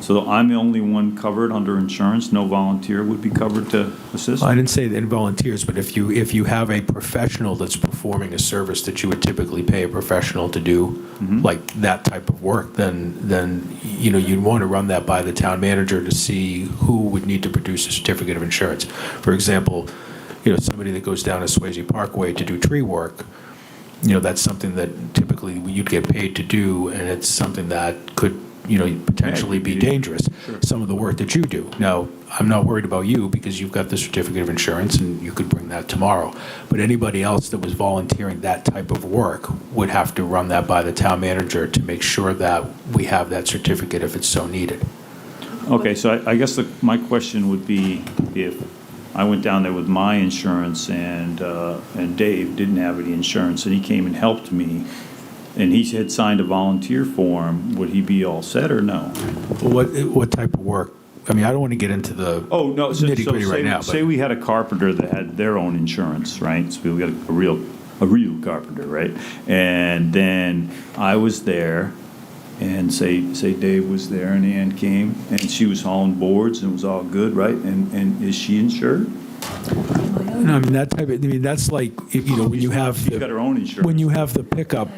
So I'm the only one covered under insurance, no volunteer would be covered to assist? I didn't say that in volunteers, but if you have a professional that's performing a service that you would typically pay a professional to do, like that type of work, then you'd want to run that by the town manager to see who would need to produce a certificate of insurance. For example, somebody that goes down to Swayze Parkway to do tree work, that's something that typically you'd get paid to do, and it's something that could potentially be dangerous. Sure. Some of the work that you do. Now, I'm not worried about you because you've got the certificate of insurance and you could bring that tomorrow. But anybody else that was volunteering that type of work would have to run that by the town manager to make sure that we have that certificate if it's so needed. Okay, so I guess my question would be if I went down there with my insurance and Dave didn't have any insurance and he came and helped me, and he had signed a volunteer form, would he be all set or no? What type of work? I mean, I don't want to get into the nitty-gritty right now. Say we had a carpenter that had their own insurance, right? So we got a real carpenter, right? And then I was there, and say Dave was there, and Ann came, and she was hauling boards, and it was all good, right? And is she insured? No, I mean that's like when you have She's got her own insurance. When you have the pickup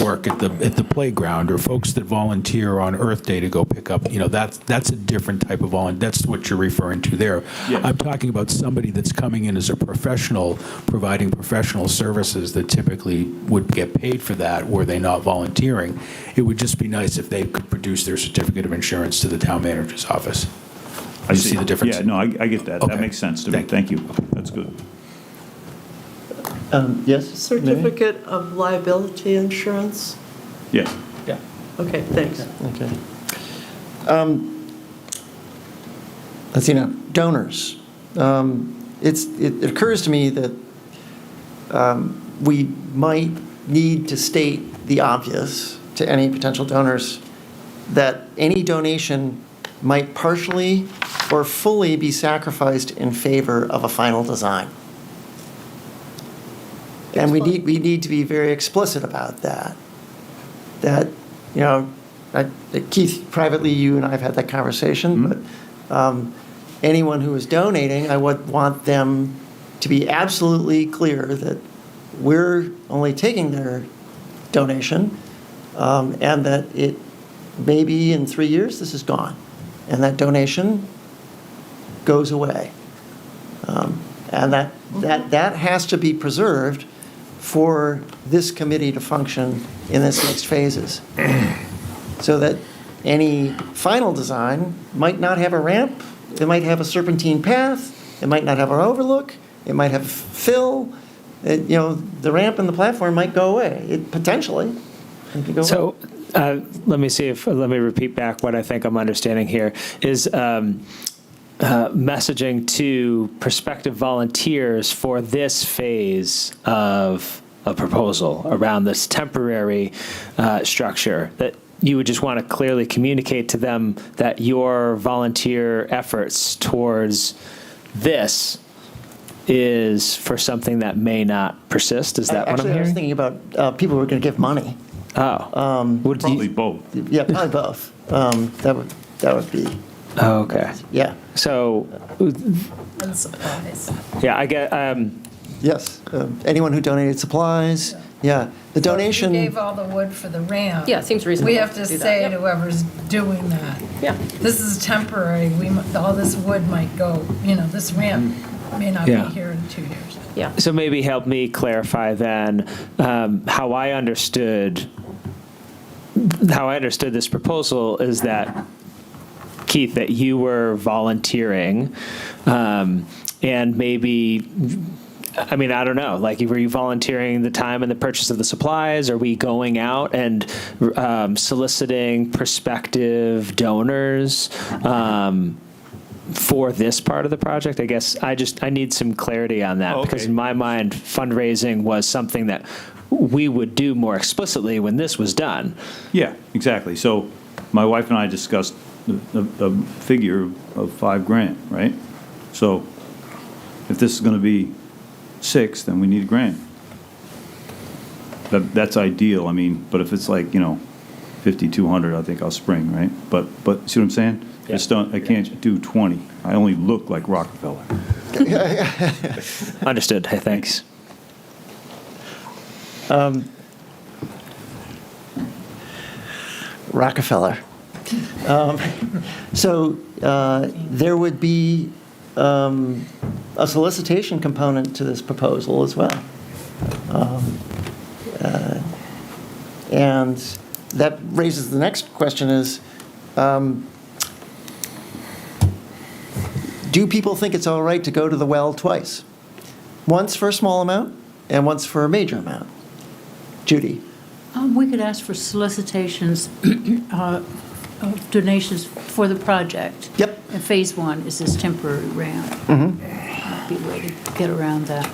work at the playground, or folks that volunteer on Earth Day to go pick up, that's a different type of volunteer. That's what you're referring to there. Yes. I'm talking about somebody that's coming in as a professional, providing professional services that typically would get paid for that were they not volunteering. It would just be nice if they could produce their certificate of insurance to the town manager's office. You see the difference? Yeah, no, I get that. Okay. That makes sense to me. Thank you. That's good. Yes? Certificate of liability insurance. Yeah. Yeah. Okay, thanks. Okay. Let's see now, donors. It occurs to me that we might need to state the obvious to any potential donors, that any donation might partially or fully be sacrificed in favor of a final design. And we need to be very explicit about that. That, you know, Keith, privately, you and I have had that conversation, but anyone who is donating, I would want them to be absolutely clear that we're only taking their donation, and that it maybe in 3 years this is gone, and that donation goes away, and that has to be preserved for this committee to function in its next phases, so that any final design might not have a ramp, it might have a serpentine path, it might not have an overlook, it might have fill. The ramp and the platform might go away. Potentially. It could go So away. let me repeat back what I think I'm understanding here is messaging to prospective volunteers for this phase of a proposal around this temporary structure, that you would just want to clearly communicate to them that your volunteer efforts towards this is for something that may not persist. Is that what I'm Actually, I was hearing? thinking about people who are going to give money. Oh. Probably both. Yeah, probably both. That would be. Oh, okay. Yeah. So, And supplies. yeah, I get, Yes. Anyone who donated supplies. Yeah. The donation. You gave all the wood for the ramp. Yeah, it seems reasonable We have to to do that, say yep. to whoever's doing that, Yeah. this is temporary, all this wood might go, this ramp may not be Yeah. here in 2 years. Yeah. so maybe help me clarify then how I understood this proposal is that, Keith, that you were volunteering, and maybe, I mean, I don't know, like, were you volunteering the time and the purchase of the supplies? Are we going out and soliciting prospective donors for this part of the project? I guess I need some clarity on that, because in my mind, fundraising was something that we would do more explicitly when this was done. Yeah, exactly. So my wife and I discussed a figure of $5,000, right? So if this is going to be 6, then we need $1,000. That's ideal. I mean, but if it's like, 5,200, I think I'll spring, right? But see what I'm saying? Yeah. I can't do 20. I only look like Rockefeller. Understood. Hey, thanks. Rockefeller. So there would be a solicitation component to this proposal as well. And that raises the next question is, do people think it's all right to go to the well twice? Once for a small amount and once for a major amount? Judy? We could ask for solicitations of donations for the project. Yep. And phase 1 is this temporary ramp. Might be a way to get around that.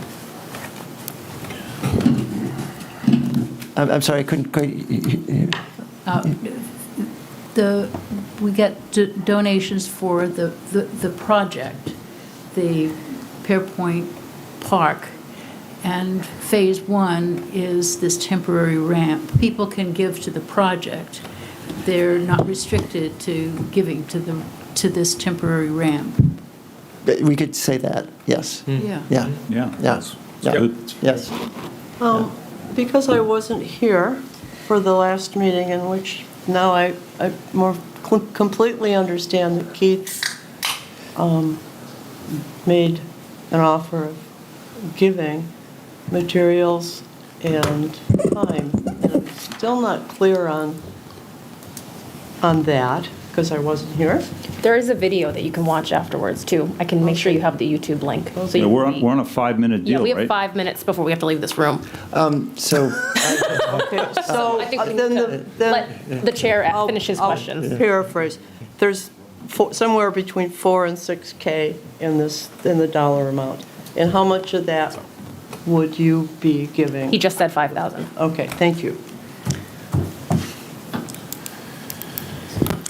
I'm sorry, I couldn't quite. We get donations for the project, the Pairpoint Park, and phase 1 is this temporary ramp. People can give to the project. They're not restricted to giving to this temporary ramp. We could say that, yes. Yeah. Yeah. Yeah. Yeah. That's Yeah. good. Yes. Because I wasn't here for the last meeting, in which now I more completely understand that Keith made an offer of giving materials and time. And I'm still not clear on that. because I wasn't here. There is a video that you can watch afterwards, too. I can make sure you have the YouTube link. So Yeah, you we're can- on a 5-minute Yeah, deal, we have right? 5 minutes before we have to leave this room. So, Okay, so I think we then need to then let the chair finish his questions. I'll paraphrase. There's somewhere between 4 and 6K in the dollar amount. And how much of that would you be giving? He just said 5,000. Okay, thank you.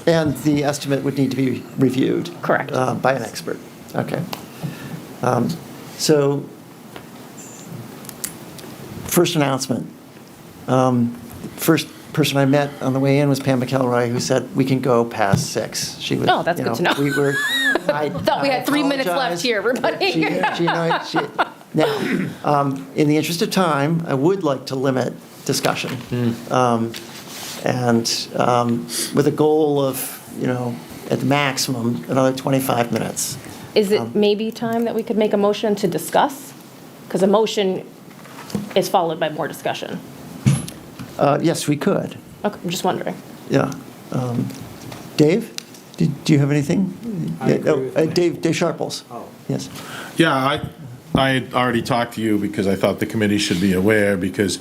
and the estimate would need to be reviewed. Correct. By an expert. Okay. So, first announcement. First person I met on the way in was Pam McElroy, who said, we can go past 6. She was, Oh, that's good to know. We were, I Thought we had 3 minutes left apologize. here, everybody. Now, in the interest of time, I would like to limit discussion. And with a goal of, at the maximum, another 25 minutes. Is it maybe time that we could make a motion to discuss? Because a motion is followed by more discussion. Yes, we could. Okay, I'm just wondering. Yeah. Dave, do you have anything? I agree with Dave Sharples. Oh. Yes. Yeah, I had already talked to you because I thought the committee should be aware, because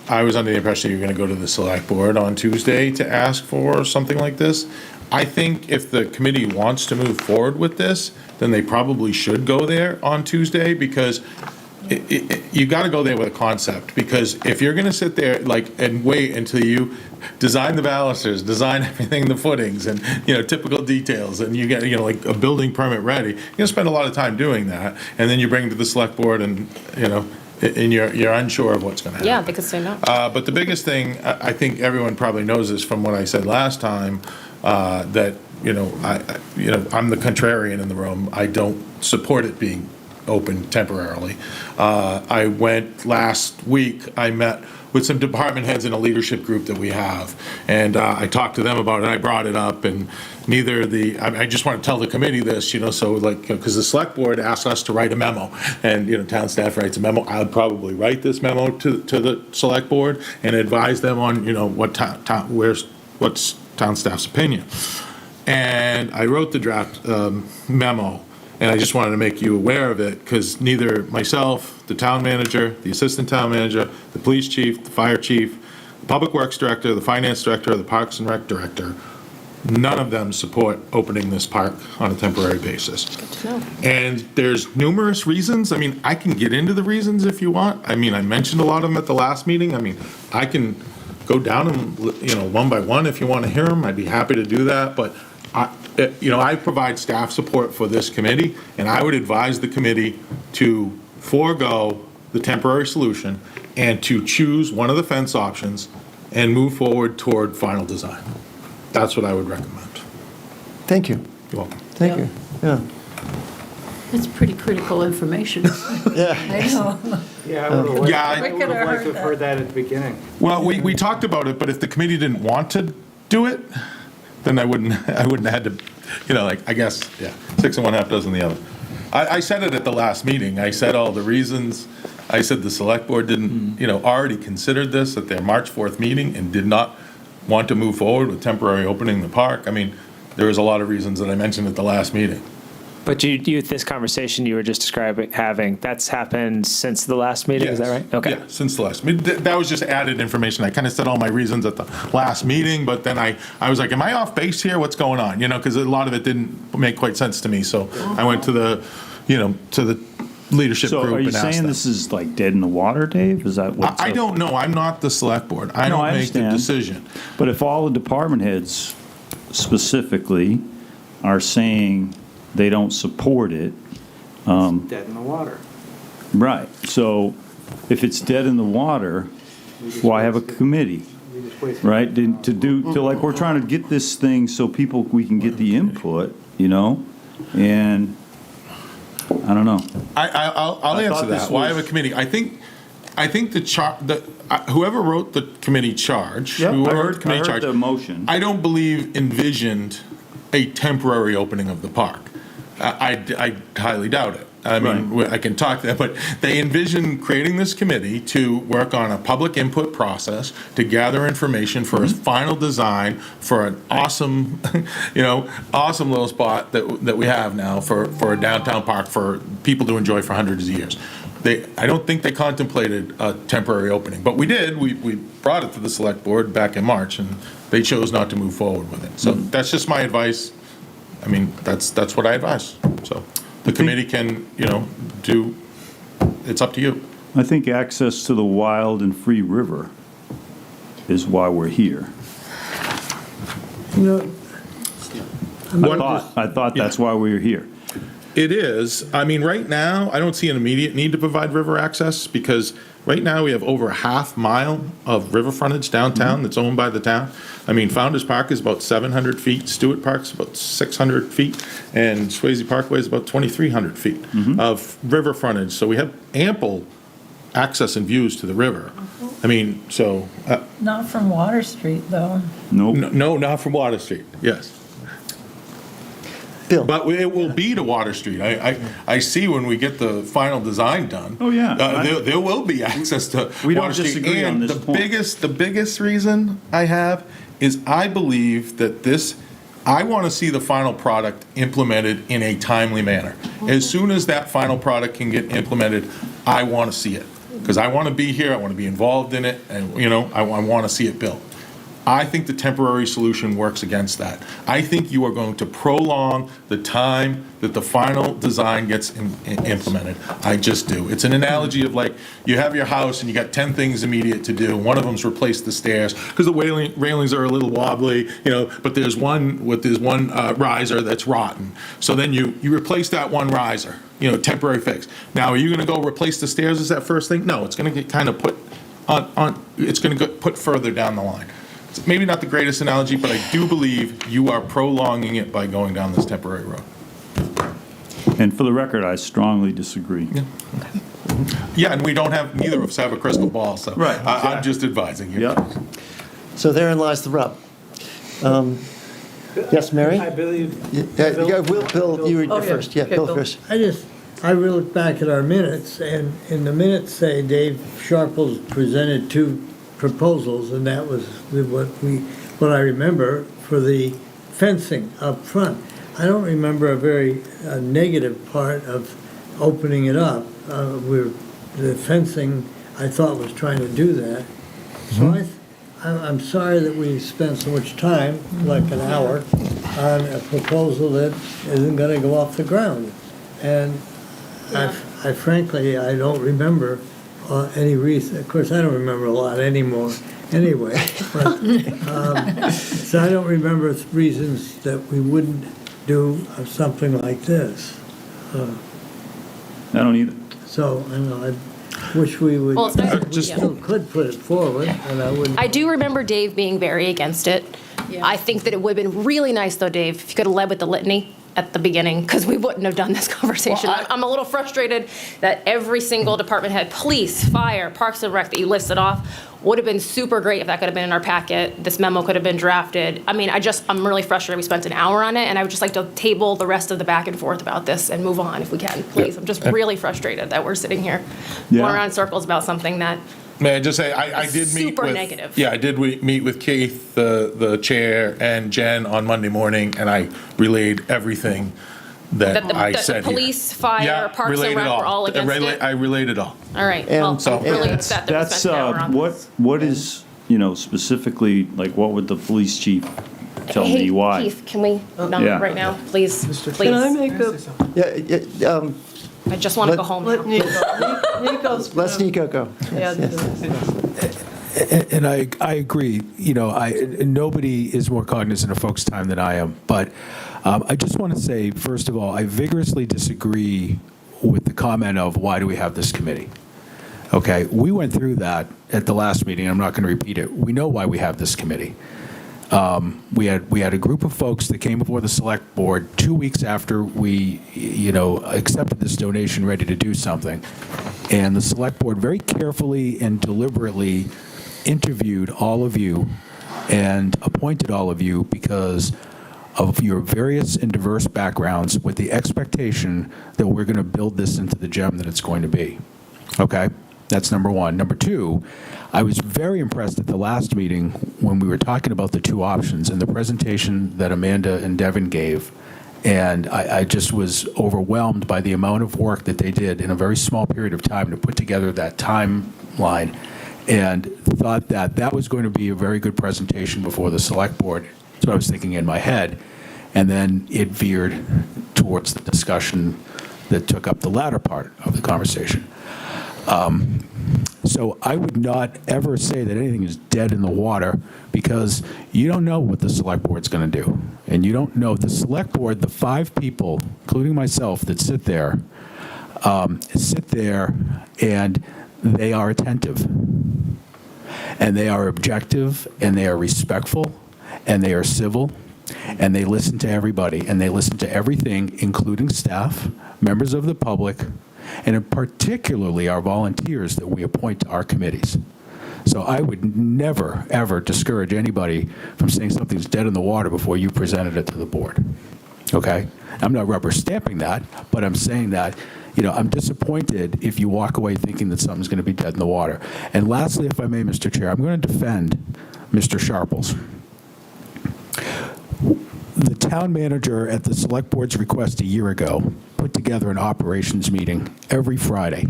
I was under the impression you were going to go to the select board on Tuesday to ask for something like this. I think if the committee wants to move forward with this, then they probably should go there on Tuesday, because you got to go there with a concept, because if you're going to sit there and wait until you design the balusters, design everything, the footings, and typical details, and you get like a building permit ready, you're going to spend a lot of time doing that, and then you bring it to the select board, and and you're unsure of what's going to happen. Yeah, they could say no. But the biggest thing, I think everyone probably knows this from what I said last time, that I'm the contrarian in the room. I don't support it being open temporarily. I went last week, I met with some department heads in a leadership group that we have, and I talked to them about it, I brought it up, and I just want to tell the committee this, because the select board asked us to write a memo, and, town staff writes a memo. I would probably write this memo to the select board and advise them on, what's town staff's opinion. And I wrote the draft memo, and I just wanted to make you aware of it, because neither myself, the town manager, the assistant town manager, the police chief, the fire chief, the public works director, the finance director, the parks and rec director, none of them support opening this park on a temporary basis. Good to know. And there's numerous reasons. I mean, I can get into the reasons if you want. I mean, I mentioned a lot of them at the last meeting. I mean, I can go down them, one by one if you want to hear them. I'd be happy to do that. But I provide staff support for this committee, and I would advise the committee to forego the temporary solution and to choose one of the fence options and move forward toward final design. That's what I would recommend. Thank you. You're welcome. Thank you. Yeah. That's pretty critical information. Yeah. I know. Yeah, I would Yeah, I- have liked to have heard that at the beginning. Well, we talked about it, but if the committee didn't want to do it, then I wouldn't have had to, I guess, 6 and 1/2 dozen the other. I said it at the last meeting. I said all the reasons. I said the select board didn't, already considered this at their March 4th meeting and did not want to move forward with temporary opening the park. I mean, there was a lot of reasons that I mentioned at the last meeting. But this conversation you were just having, that's happened since the last meeting, is that Yes. right? Okay. Yeah, since the last meeting. That was just added information. I kind of said all my reasons at the last meeting, but then I was like, am I off base here? What's going on? Because a lot of it didn't make quite sense to me. So I went to the leadership So group are you and asked saying them. this is like dead in the water, Dave? Is that what? I don't know. I'm not the select board. I No, don't I make the understand. decision. But if all the department heads specifically are saying they don't support it, Dead in the water. right, so if it's dead in the water, why have a committee, We just wasted- right? Like, we're trying to get this thing so we can get the input, and I don't know. I'll I answer thought this that. Why have a was- committee? I think whoever wrote the committee charge, Yep, I whoever heard- wrote the committee I heard charge, the motion. I don't believe envisioned a temporary opening of the park. I highly doubt it. I mean, I can talk that, but they envision creating this committee to work on a public input process to gather information for a final design for an awesome, awesome little spot that we have now for a downtown park for people to enjoy for hundreds of years. I don't think they contemplated a temporary opening, but we did. We brought it to the select board back in March, and they chose not to move forward with it. So that's just my advice. I mean, that's what I advise. So the committee can, do, it's up to you. I think access to the wild and free river is why we're here. I thought that's why we were here. It is. I mean, right now, I don't see an immediate need to provide river access because right now we have over a half mile of river frontage downtown that's owned by the town. I mean, Founder's Park is about 700 feet, Stewart Park's about 600 feet, and Swayze Parkway is about 2,300 feet of river frontage. So we have ample access and views to the river. I mean, so. Not from Water Street, though. Nope. No, not from Water Street, yes. Bill. But it will be to Water Street. I see when we get the final design done. Oh, yeah. There will be access to We don't Water Street. disagree on And this point. the biggest reason I have is I believe that I want to see the final product implemented in a timely manner. As soon as that final product can get implemented, I want to see it. Because I want to be here, I want to be involved in it, and, I want to see it built. I think the temporary solution works against that. I think you are going to prolong the time that the final design gets implemented. I just do. It's an analogy of like, you have your house and you got 10 things immediate to do. One of them's replace the stairs because the railings are a little wobbly, but there's one riser that's rotten. So then you replace that one riser, temporary fix. Now, are you going to go replace the stairs as that first thing? No, it's going to get kind of put it's going to get put further down the line. It's maybe not the greatest analogy, but I do believe you are prolonging it by going down this temporary road. And for the record, I strongly disagree. Yeah, and neither of us have a crystal ball, so Right, I'm just advising you. Yep. So therein lies the rub. Yes, Mary? I believe. Bill, you were first. Yeah, Bill first. I look back at our minutes, and in the minutes say Dave Sharples presented two proposals, and that was what I remember for the fencing up front. I don't remember a very negative part of opening it up. The fencing, I thought, was trying to do that. So I'm sorry that we spent so much time, like an hour, on a proposal that isn't going to go off the ground. And I frankly, I don't remember any reason. Of course, I don't remember a lot anymore anyway. But, so I don't remember reasons that we wouldn't do something like this. I don't either. So, I wish we would, Well, it's nice- we still could put it forward, and I wouldn't. I do remember Dave being very against it. Yeah. I think that it would have been really nice, though, Dave, if you could have led with the litany at the beginning, because we wouldn't have done this conversation. I'm a little frustrated that every single department head, police, fire, Parks and Rec, that you listed off, would have been super great if that could have been in our packet. This memo could have been drafted. I mean, I'm really frustrated we spent an hour on it, and I would just like to table the rest of the back and forth about this and move on if we can, please. I'm just really frustrated that we're sitting here going around in circles about something that May I just say, I did meet super with. negative. Yeah, I did meet with Keith, the chair, and Jen on Monday morning, and I relayed everything that I said the here. police, fire, Yeah, Parks and relayed Rec it all. were all against it. I relayed it all. All right, And well, so- I'm really and upset that we That's, spent an hour on this. what is, specifically, like, what would the police chief tell Hey, me why? Keith, can we not Yeah. right now, please? Can I Please. make a, Yeah, I just want to go home let now. Nico's. let's Nico go. Yeah, And I agree, nobody is more cognizant of folks' time than I am, but I just want to say, first of all, I vigorously disagree with the comment of why do we have this committee? Okay, we went through that at the last meeting, I'm not going to repeat it. We know why we have this committee. We had a group of folks that came before the select board 2 weeks after we, accepted this donation, ready to do something. And the select board very carefully and deliberately interviewed all of you and appointed all of you because of your various and diverse backgrounds with the expectation that we're going to build this into the gem that it's going to be. Okay? That's number one. Number two, I was very impressed at the last meeting when we were talking about the two options and the presentation that Amanda and Devin gave. And I just was overwhelmed by the amount of work that they did in a very small period of time to put together that timeline, and thought that that was going to be a very good presentation before the select board. That's what I was thinking in my head. And then it veered towards the discussion that took up the latter part of the conversation. So I would not ever say that anything is dead in the water, because you don't know what the select board's going to do. And you don't know. The select board, the 5 people, including myself, that sit there and they are attentive. And they are objective, and they are respectful, and they are civil, and they listen to everybody, and they listen to everything, including staff, members of the public, and particularly our volunteers that we appoint to our committees. So I would never, ever discourage anybody from saying something's dead in the water before you presented it to the board. Okay? I'm not rubber stamping that, but I'm saying that, I'm disappointed if you walk away thinking that something's going to be dead in the water. And lastly, if I may, Mr. Chair, I'm going to defend Mr. Sharples. The town manager, at the select board's request a year ago, put together an operations meeting every Friday.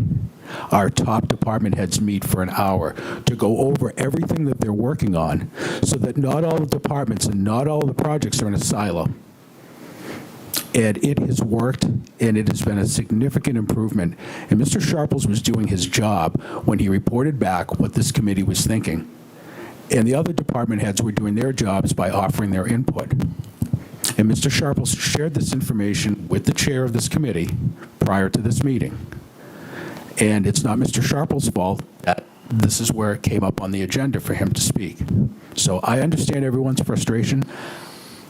Our top department heads meet for an hour to go over everything that they're working on, so that not all the departments and not all the projects are in a silo. And it has worked, and it has been a significant improvement. And Mr. Sharples was doing his job when he reported back what this committee was thinking. And the other department heads were doing their jobs by offering their input. And Mr. Sharples shared this information with the chair of this committee prior to this meeting. And it's not Mr. Sharples' fault that this is where it came up on the agenda for him to speak. So I understand everyone's frustration.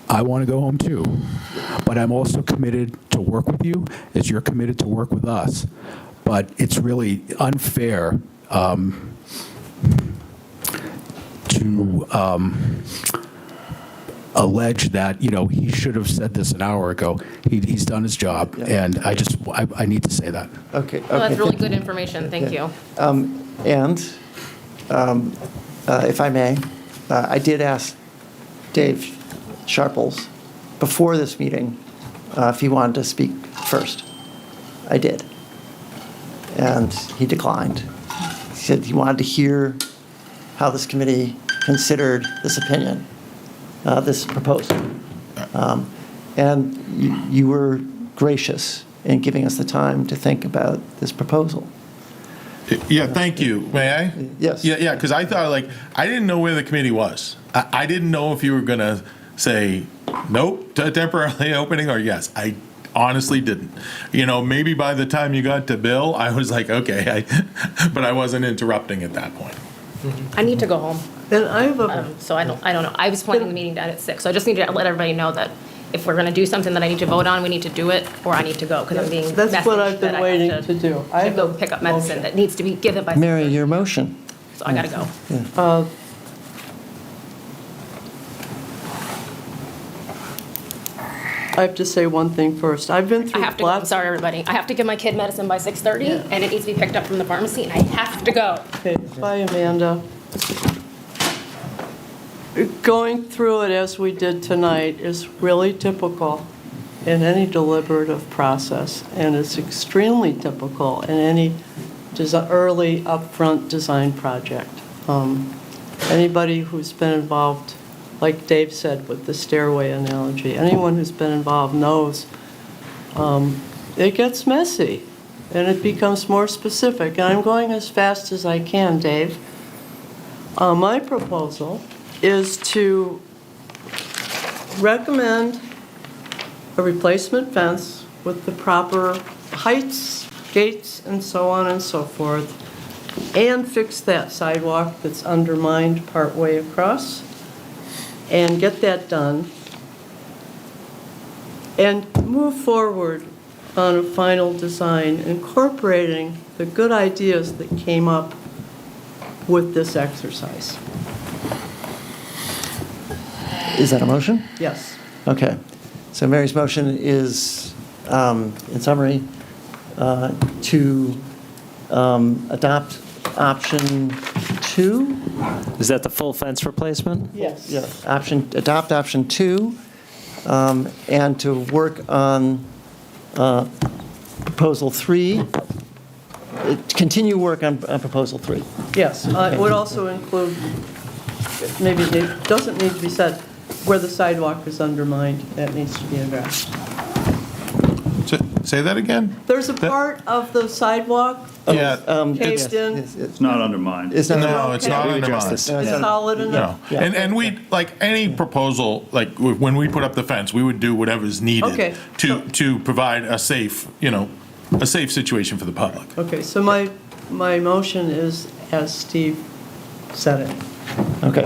I want to go home too. But I'm also committed to work with you as you're committed to work with us. But it's really unfair to allege that, he should have said this an hour ago. He's done his job, and I need to say that. Okay. Well, that's really good information. Thank you. If I may, I did ask Dave Sharples before this meeting if he wanted to speak first. I did. And he declined. He said he wanted to hear how this committee considered this opinion, this proposal. And you were gracious in giving us the time to think about this proposal. Yeah, thank you. May I? Yes. Yeah, because I thought, I didn't know where the committee was. I didn't know if you were going to say, nope, temporarily opening, or yes. I honestly didn't. Maybe by the time you got to Bill, I was like, okay, but I wasn't interrupting at that point. I need to go home. And I have So I don't know. I was planning the meeting down at 6, so I just need to let everybody know that if we're going to do something that I need to vote on, we need to do it, or I need to go, because I'm being messaged That's what I've been that I waiting have to do. I have to go pick up medicine that needs to be given by. Mary, your motion. So I got to go. I have to say one thing first. I've been through I have to go. I'm sorry, everybody. I have to give my kid medicine by 6:30, and it needs to be picked up from the pharmacy, and I have to go. Okay, bye, Amanda. Going through it as we did tonight is really typical in any deliberative process, and it's extremely typical in any early upfront design project. Anybody who's been involved, like Dave said with the stairway analogy, anyone who's been involved knows it gets messy and it becomes more specific. And I'm going as fast as I can, Dave. My proposal is to recommend a replacement fence with the proper heights, gates, and so on and so forth, and fix that sidewalk that's undermined partway across, and get that done, and move forward on a final design incorporating the good ideas that came up with this exercise. Is that a motion? Yes. Okay. So Mary's motion is, in summary, to adopt option 2. Is that the full fence replacement? Yes. Yeah, adopt option 2, and to work on proposal 3, continue work on proposal 3. Yes, it would also include, maybe it doesn't need to be said, where the sidewalk is undermined, that needs to be addressed. Say that again? There's a part of the sidewalk Yeah. caved in. It's not undermined. It's not. No, it's not We addressed undermined. this. No, it's not. Solid No, enough? and we, like any proposal, like when we put up the fence, we would do whatever's Okay. needed to provide a safe, a safe situation for the public. Okay, so my motion is as Steve said it. Okay.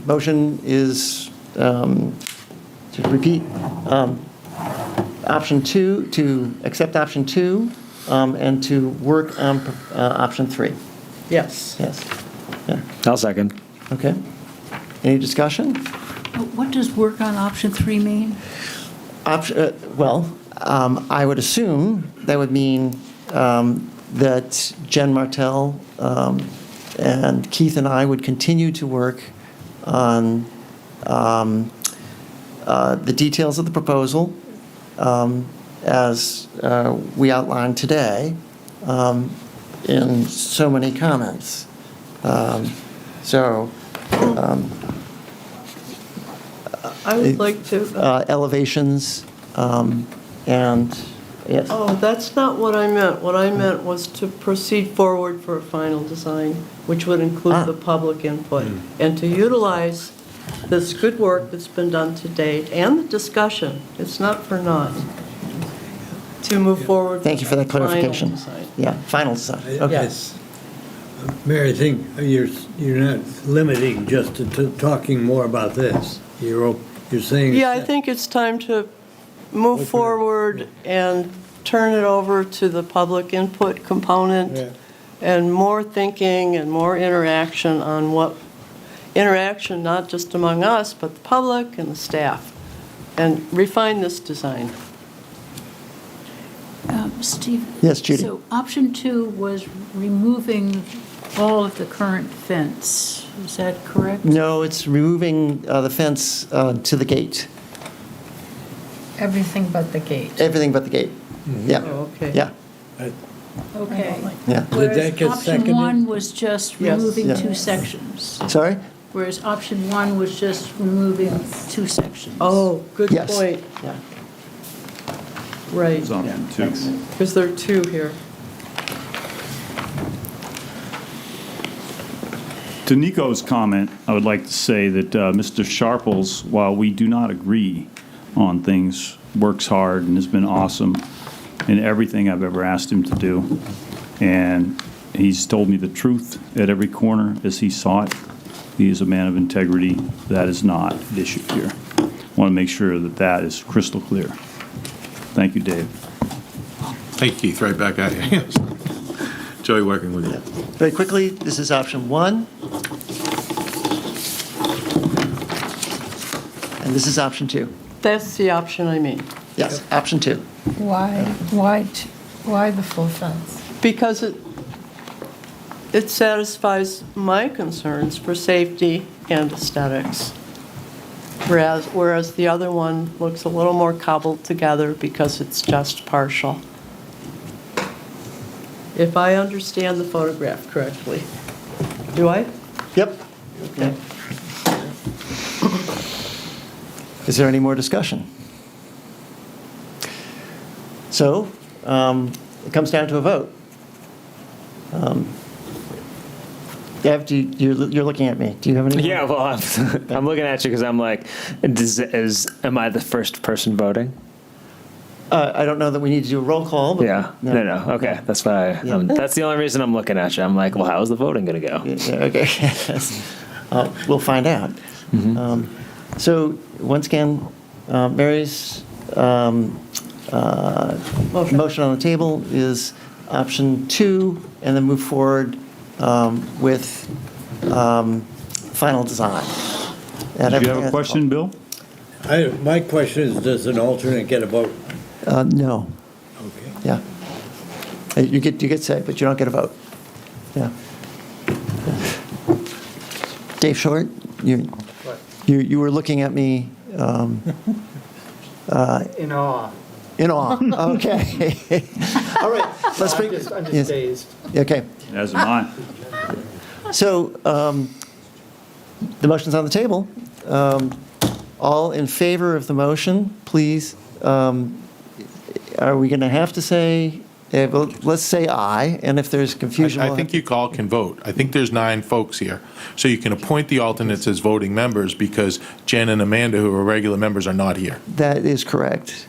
Motion is, to repeat, option 2, to accept option 2, and to work on option 3. Yes. Yes. Yeah. I'll second. Okay. Any discussion? What does work on option 3 mean? Well, I would assume that would mean that Jen Martell and Keith and I would continue to work on the details of the proposal as we outlined today in so many comments. I would like to, Elevations and, yes. oh, that's not what I meant. What I meant was to proceed forward for a final design, which would include the public input, and to utilize this good work that's been done to date and the discussion. It's not for naught. To move forward. Thank you for that with the final clarification. design. Yeah, final design. Okay. Yes. Mary, I think you're not limiting just to talking more about this. You're saying. Yeah, I think it's time to move forward and turn it over to the public input Yeah. component and more thinking and more interaction on interaction not just among us, but the public and the staff, and refine this design. Steve? Yes, Judy. So option 2 was removing all of the current fence. Is that correct? No, it's removing the fence to the gate. Everything but the gate. Everything but the gate. Yeah. Oh, okay. Yeah. Okay. Yeah. Did that get Whereas seconded? option 1 was just Yes. removing Yeah. 2 sections. Sorry? Whereas option 1 was just removing 2 sections. Oh, good Yes. point. Yeah. Right, It's option 2. because there are 2 here. To Nico's comment, I would like to say that Mr. Sharples, while we do not agree on things, works hard and has been awesome in everything I've ever asked him to do. And he's told me the truth at every corner as he saw it. He is a man of integrity. That is not the issue here. I want to make sure that that is crystal clear. Thank you, Dave. Hey, Keith, right back at you. Joey working with you. Very quickly, this is option 1. And this is option 2. That's the option I mean. Yes, option 2. Why the full fence? Because it satisfies my concerns for safety and aesthetics. Whereas the other one looks a little more cobbled together because it's just partial. If I understand the photograph correctly. Do I? Yep. Okay. Is there any more discussion? So, it comes down to a vote. Dev, you're looking at me. Do you have any? Yeah, well, I'm looking at you because I'm like, am I the first person voting? I don't know that we need to do a roll call. But Yeah. No. Okay. That's why. That's the only reason I'm looking at you. I'm like, well, how's the voting going to go? Yeah, okay. We'll find out. So once again, Mary's motion on the table is option 2, and then move forward with final design. Do you have a question, Bill? My question is, does an alternate get a vote? No. Okay. Yeah. You get say, but you don't get a vote. Yeah. Dave Short, you were looking at me. In awe. In awe. Okay. All right. Let's bring. I'm just yes. dazed. Okay. As am I. So the motion's on the table. All in favor of the motion, please. Are we going to have to say? Well, let's say aye, and if there's confusion, I think you all can vote. I think there's 9 folks here. So you can appoint the alternates as voting members because Jen and Amanda, who are regular members, are not here. that is correct.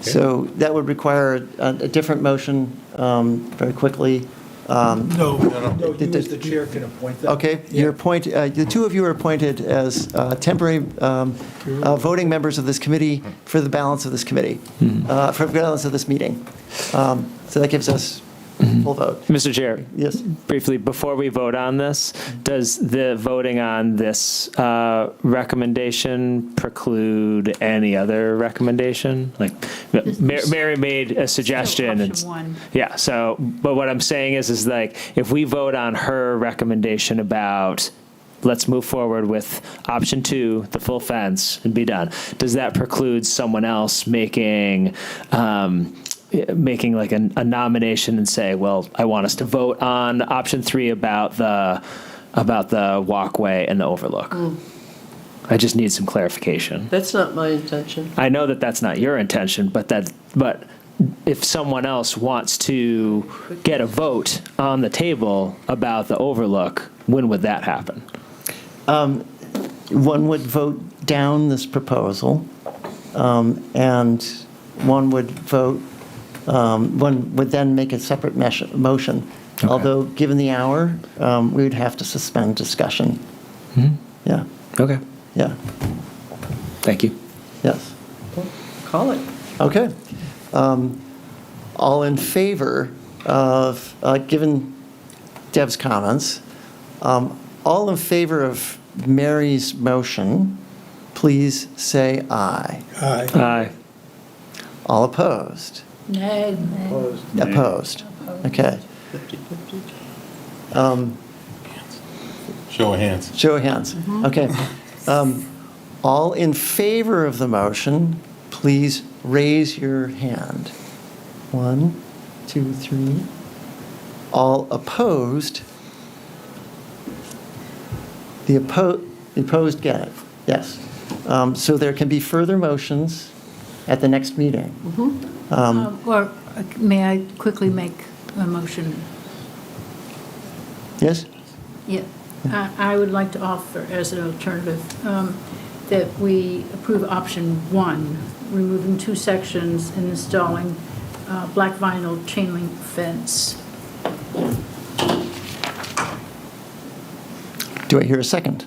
So that would require a different motion very quickly. No, No, you as the chair can appoint them. Okay, you're the two of you are appointed as temporary voting members of this committee for the balance of this committee, for the balance of this meeting. So that gives us full vote. Mr. Chair, Yes. briefly, before we vote on this, does the voting on this recommendation preclude any other recommendation? Like, Mary made a suggestion. Still It's- option 1. Yeah, so, but what I'm saying is like, if we vote on her recommendation about, let's move forward with option 2, the full fence, and be done, does that preclude someone else making like a nomination and say, well, I want us to vote on option 3 about the walkway and the overlook? I just need some clarification. That's not my intention. I know that that's not your intention, but if someone else wants to get a vote on the table about the overlook, when would that happen? One would vote down this proposal, and one would vote. One would then make a separate motion. Okay. Although, given the hour, we would have to suspend discussion. Yeah. Okay, Yeah. thank you. Yes. Call it. Okay. All in favor of, given Deb's comments, all in favor of Mary's motion, please say aye. Aye. Aye. All opposed? Nay. Opposed. Opposed. Okay. Show of hands. Show of hands. Okay. All in favor of the motion, please raise your hand. 1, 2, 3. All opposed? The opposed get it. Yes. So there can be further motions at the next meeting. Or may I quickly make a motion? Yes? Yeah. I would like to offer as an alternative that we approve option 1, removing 2 sections and installing black vinyl chain link fence. Do I hear a second?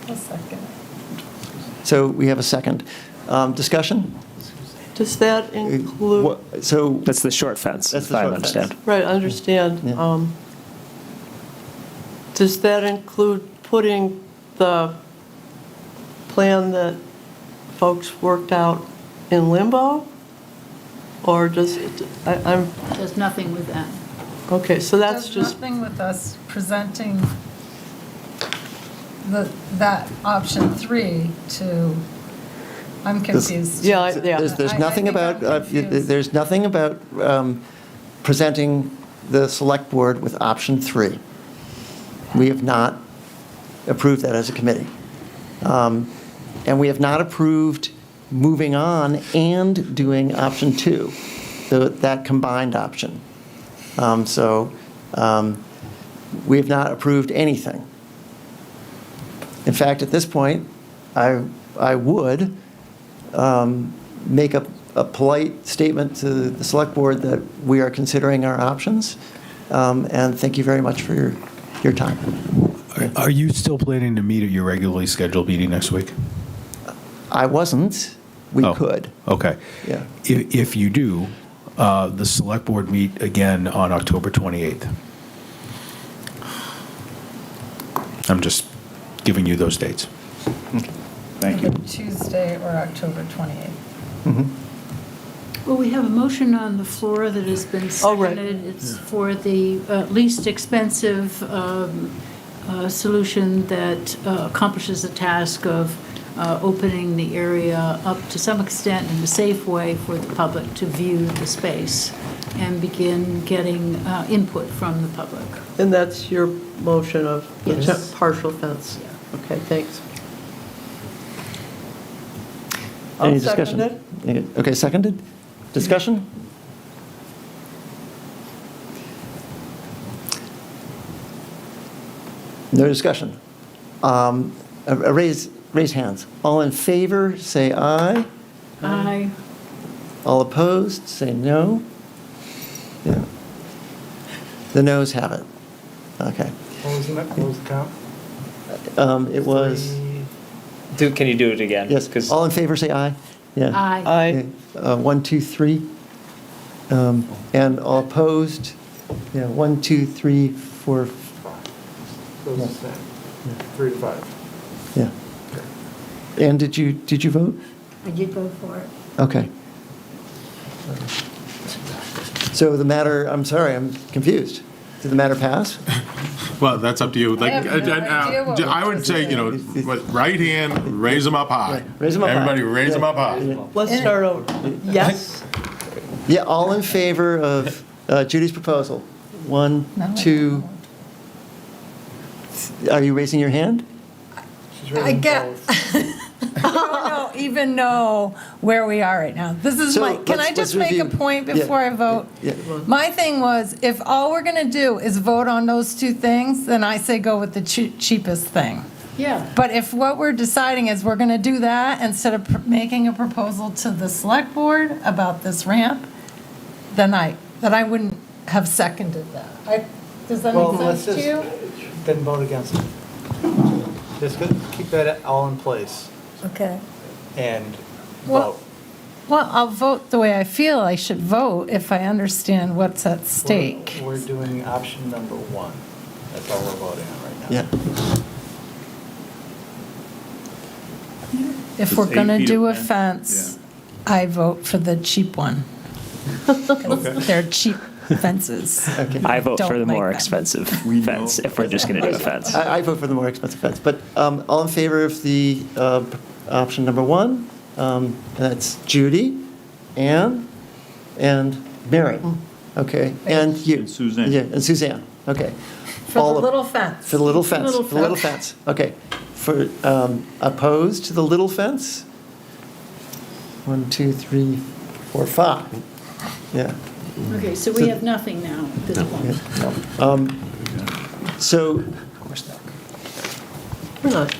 A second. So we have a second. Discussion? Does that include, So, That's the short fence, That's if the I short understand. fence. right, understand. Yeah. Does that include putting the plan that folks worked out in limbo? Or does, I'm, There's nothing with that. okay, so that's There's just, nothing with us presenting that option 3 to, I'm confused. yeah, there's I nothing think I'm about, confused. there's nothing about presenting the select board with option 3. We have not approved that as a committee. And we have not approved moving on and doing option 2, that combined option. So we have not approved anything. In fact, at this point, I would make a polite statement to the select board that we are considering our options. And thank you very much for your time. Are you still planning to meet at your regularly scheduled meeting next week? I wasn't. We Oh, could. Okay. Yeah. If you do, the select board meet again on October 28th. I'm just giving you those dates. Thank you. Tuesday or October 28th. Well, we have a motion on the floor that has been Oh, right. seconded. It's for the least expensive solution that accomplishes the task of opening the area up to some extent in a safe way for the public to view the space and begin getting input from the public. And that's your motion of Yes. partial fence? Okay, thanks. Any I'll discussion? second it. Okay, seconded? Discussion? No discussion. Raise hands. All in favor, say aye. Aye. All opposed, say no. Yeah. The noes have it. Okay. What was the count? It was, Can you do it again? yes, 'Cause all in favor, say aye. Yeah. Aye. Aye. 1, 2, 3. And all opposed, yeah, 1, 2, 3, 4, So it's the same. 3 to 5. yeah. And did you vote? I did vote for it. Okay. So the matter, I'm sorry, I'm confused. Did the matter pass? Well, that's up to you. Like, I have no idea what I would say, right hand, raise them up high. Raise 'em up high. Everybody raise them up high. Let's start over. Yes? Yeah, all in favor of Judy's proposal? 1, No. 2, are you raising your hand? She's I raising get, both. I don't even know where we are right now. This is So, my, can I let's just make a review. point Yeah. before I vote? Yeah. My thing was, if all we're gonna do is vote on those two things, then I say go with the cheapest thing. Yeah. But if what we're deciding is we're gonna do that instead of making a proposal to the select board about this ramp, then I wouldn't have seconded that. Does that Well, make let's sense to just, you? then vote against it. Just keep that all in place Okay. and Well- vote. Well, I'll vote the way I feel I should vote if I understand what's at stake. We're doing option number 1. That's all we're voting on right now. Yeah. If It's we're 8 gonna feet do of a fence. fence, I vote for the cheap one. 'Cause they're cheap fences. I vote for Don't the make more them. expensive We fence know. if we're just going to do a fence. I vote for the more expensive fence, but all in favor of the option number 1? That's Judy, Ann, and Mary. Okay, and you. And Suzanne. Yeah, and Suzanne, okay. For All the of- little fence. For the little fence, Little for the little fence. fence, okay. For, opposed to the little fence? 1, 2, 3, 4, 5. Yeah. Okay, so we have nothing now at this point. So We're not.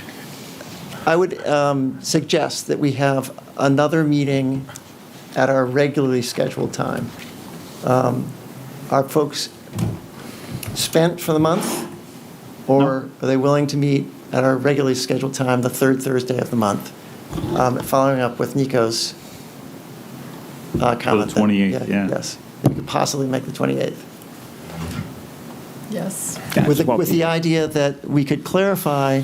I would suggest that we have another meeting at our regularly scheduled time. Are folks spent for the month? Or are they willing to meet at our regularly scheduled time, the third Thursday of the month? Following up with Nico's comment. 28th, yeah. Yes, we could possibly make the 28th. Yes. With what with we- the idea that we could clarify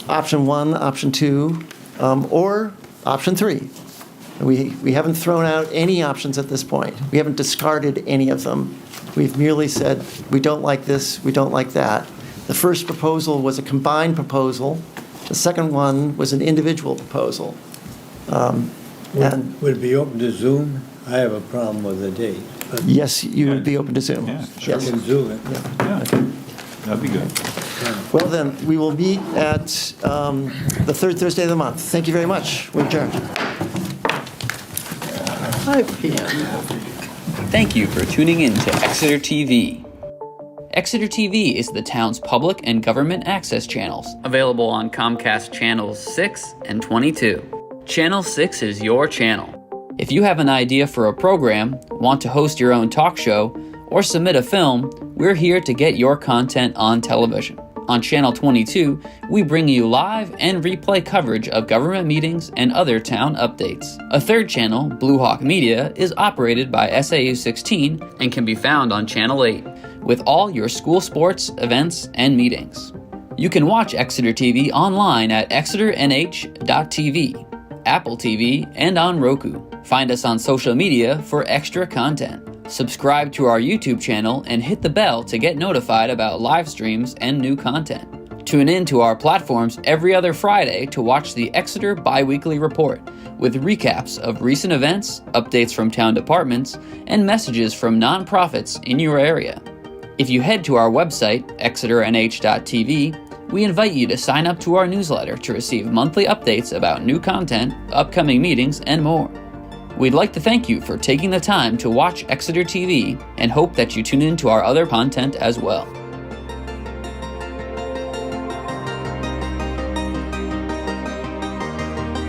option 1, option 2, or option 3. We haven't thrown out any options at this point. We haven't discarded any of them. We've merely said, we don't like this, we don't like that. The first proposal was a combined proposal. The second one was an individual proposal. And Would it be open to Zoom? I have a problem with the date. But yes, you would be open to Zoom. Yeah, sure. I Yes. can Zoom it. Yeah, that'd be good. Well, then, we will meet at the third Thursday of the month. Thank you very much. We're adjourned. 5 PM. Thank you for tuning in to Exeter TV. Exeter TV is the town's public and government access channels, available on Comcast Channels 6 and 22. Channel 6 is your channel. If you have an idea for a program, want to host your own talk show, or submit a film, we're here to get your content on television. On Channel 22, we bring you live and replay coverage of government meetings and other town updates. A third channel, Blue Hawk Media, is operated by SAU 16 and can be found on Channel 8, with all your school sports, events, and meetings. You can watch Exeter TV online at exeternh.tv, Apple TV, and on Roku. Find us on social media for extra content. Subscribe to our YouTube channel and hit the bell to get notified about live streams and new content. Tune in to our platforms every other Friday to watch the Exeter Biweekly Report, with recaps of recent events, updates from town departments, and messages from nonprofits in your area. If you head to our website, exeternh.tv, we invite you to sign up to our newsletter to receive monthly updates about new content, upcoming meetings, and more. We'd like to thank you for taking the time to watch Exeter TV and hope that you tune in to our other content as well.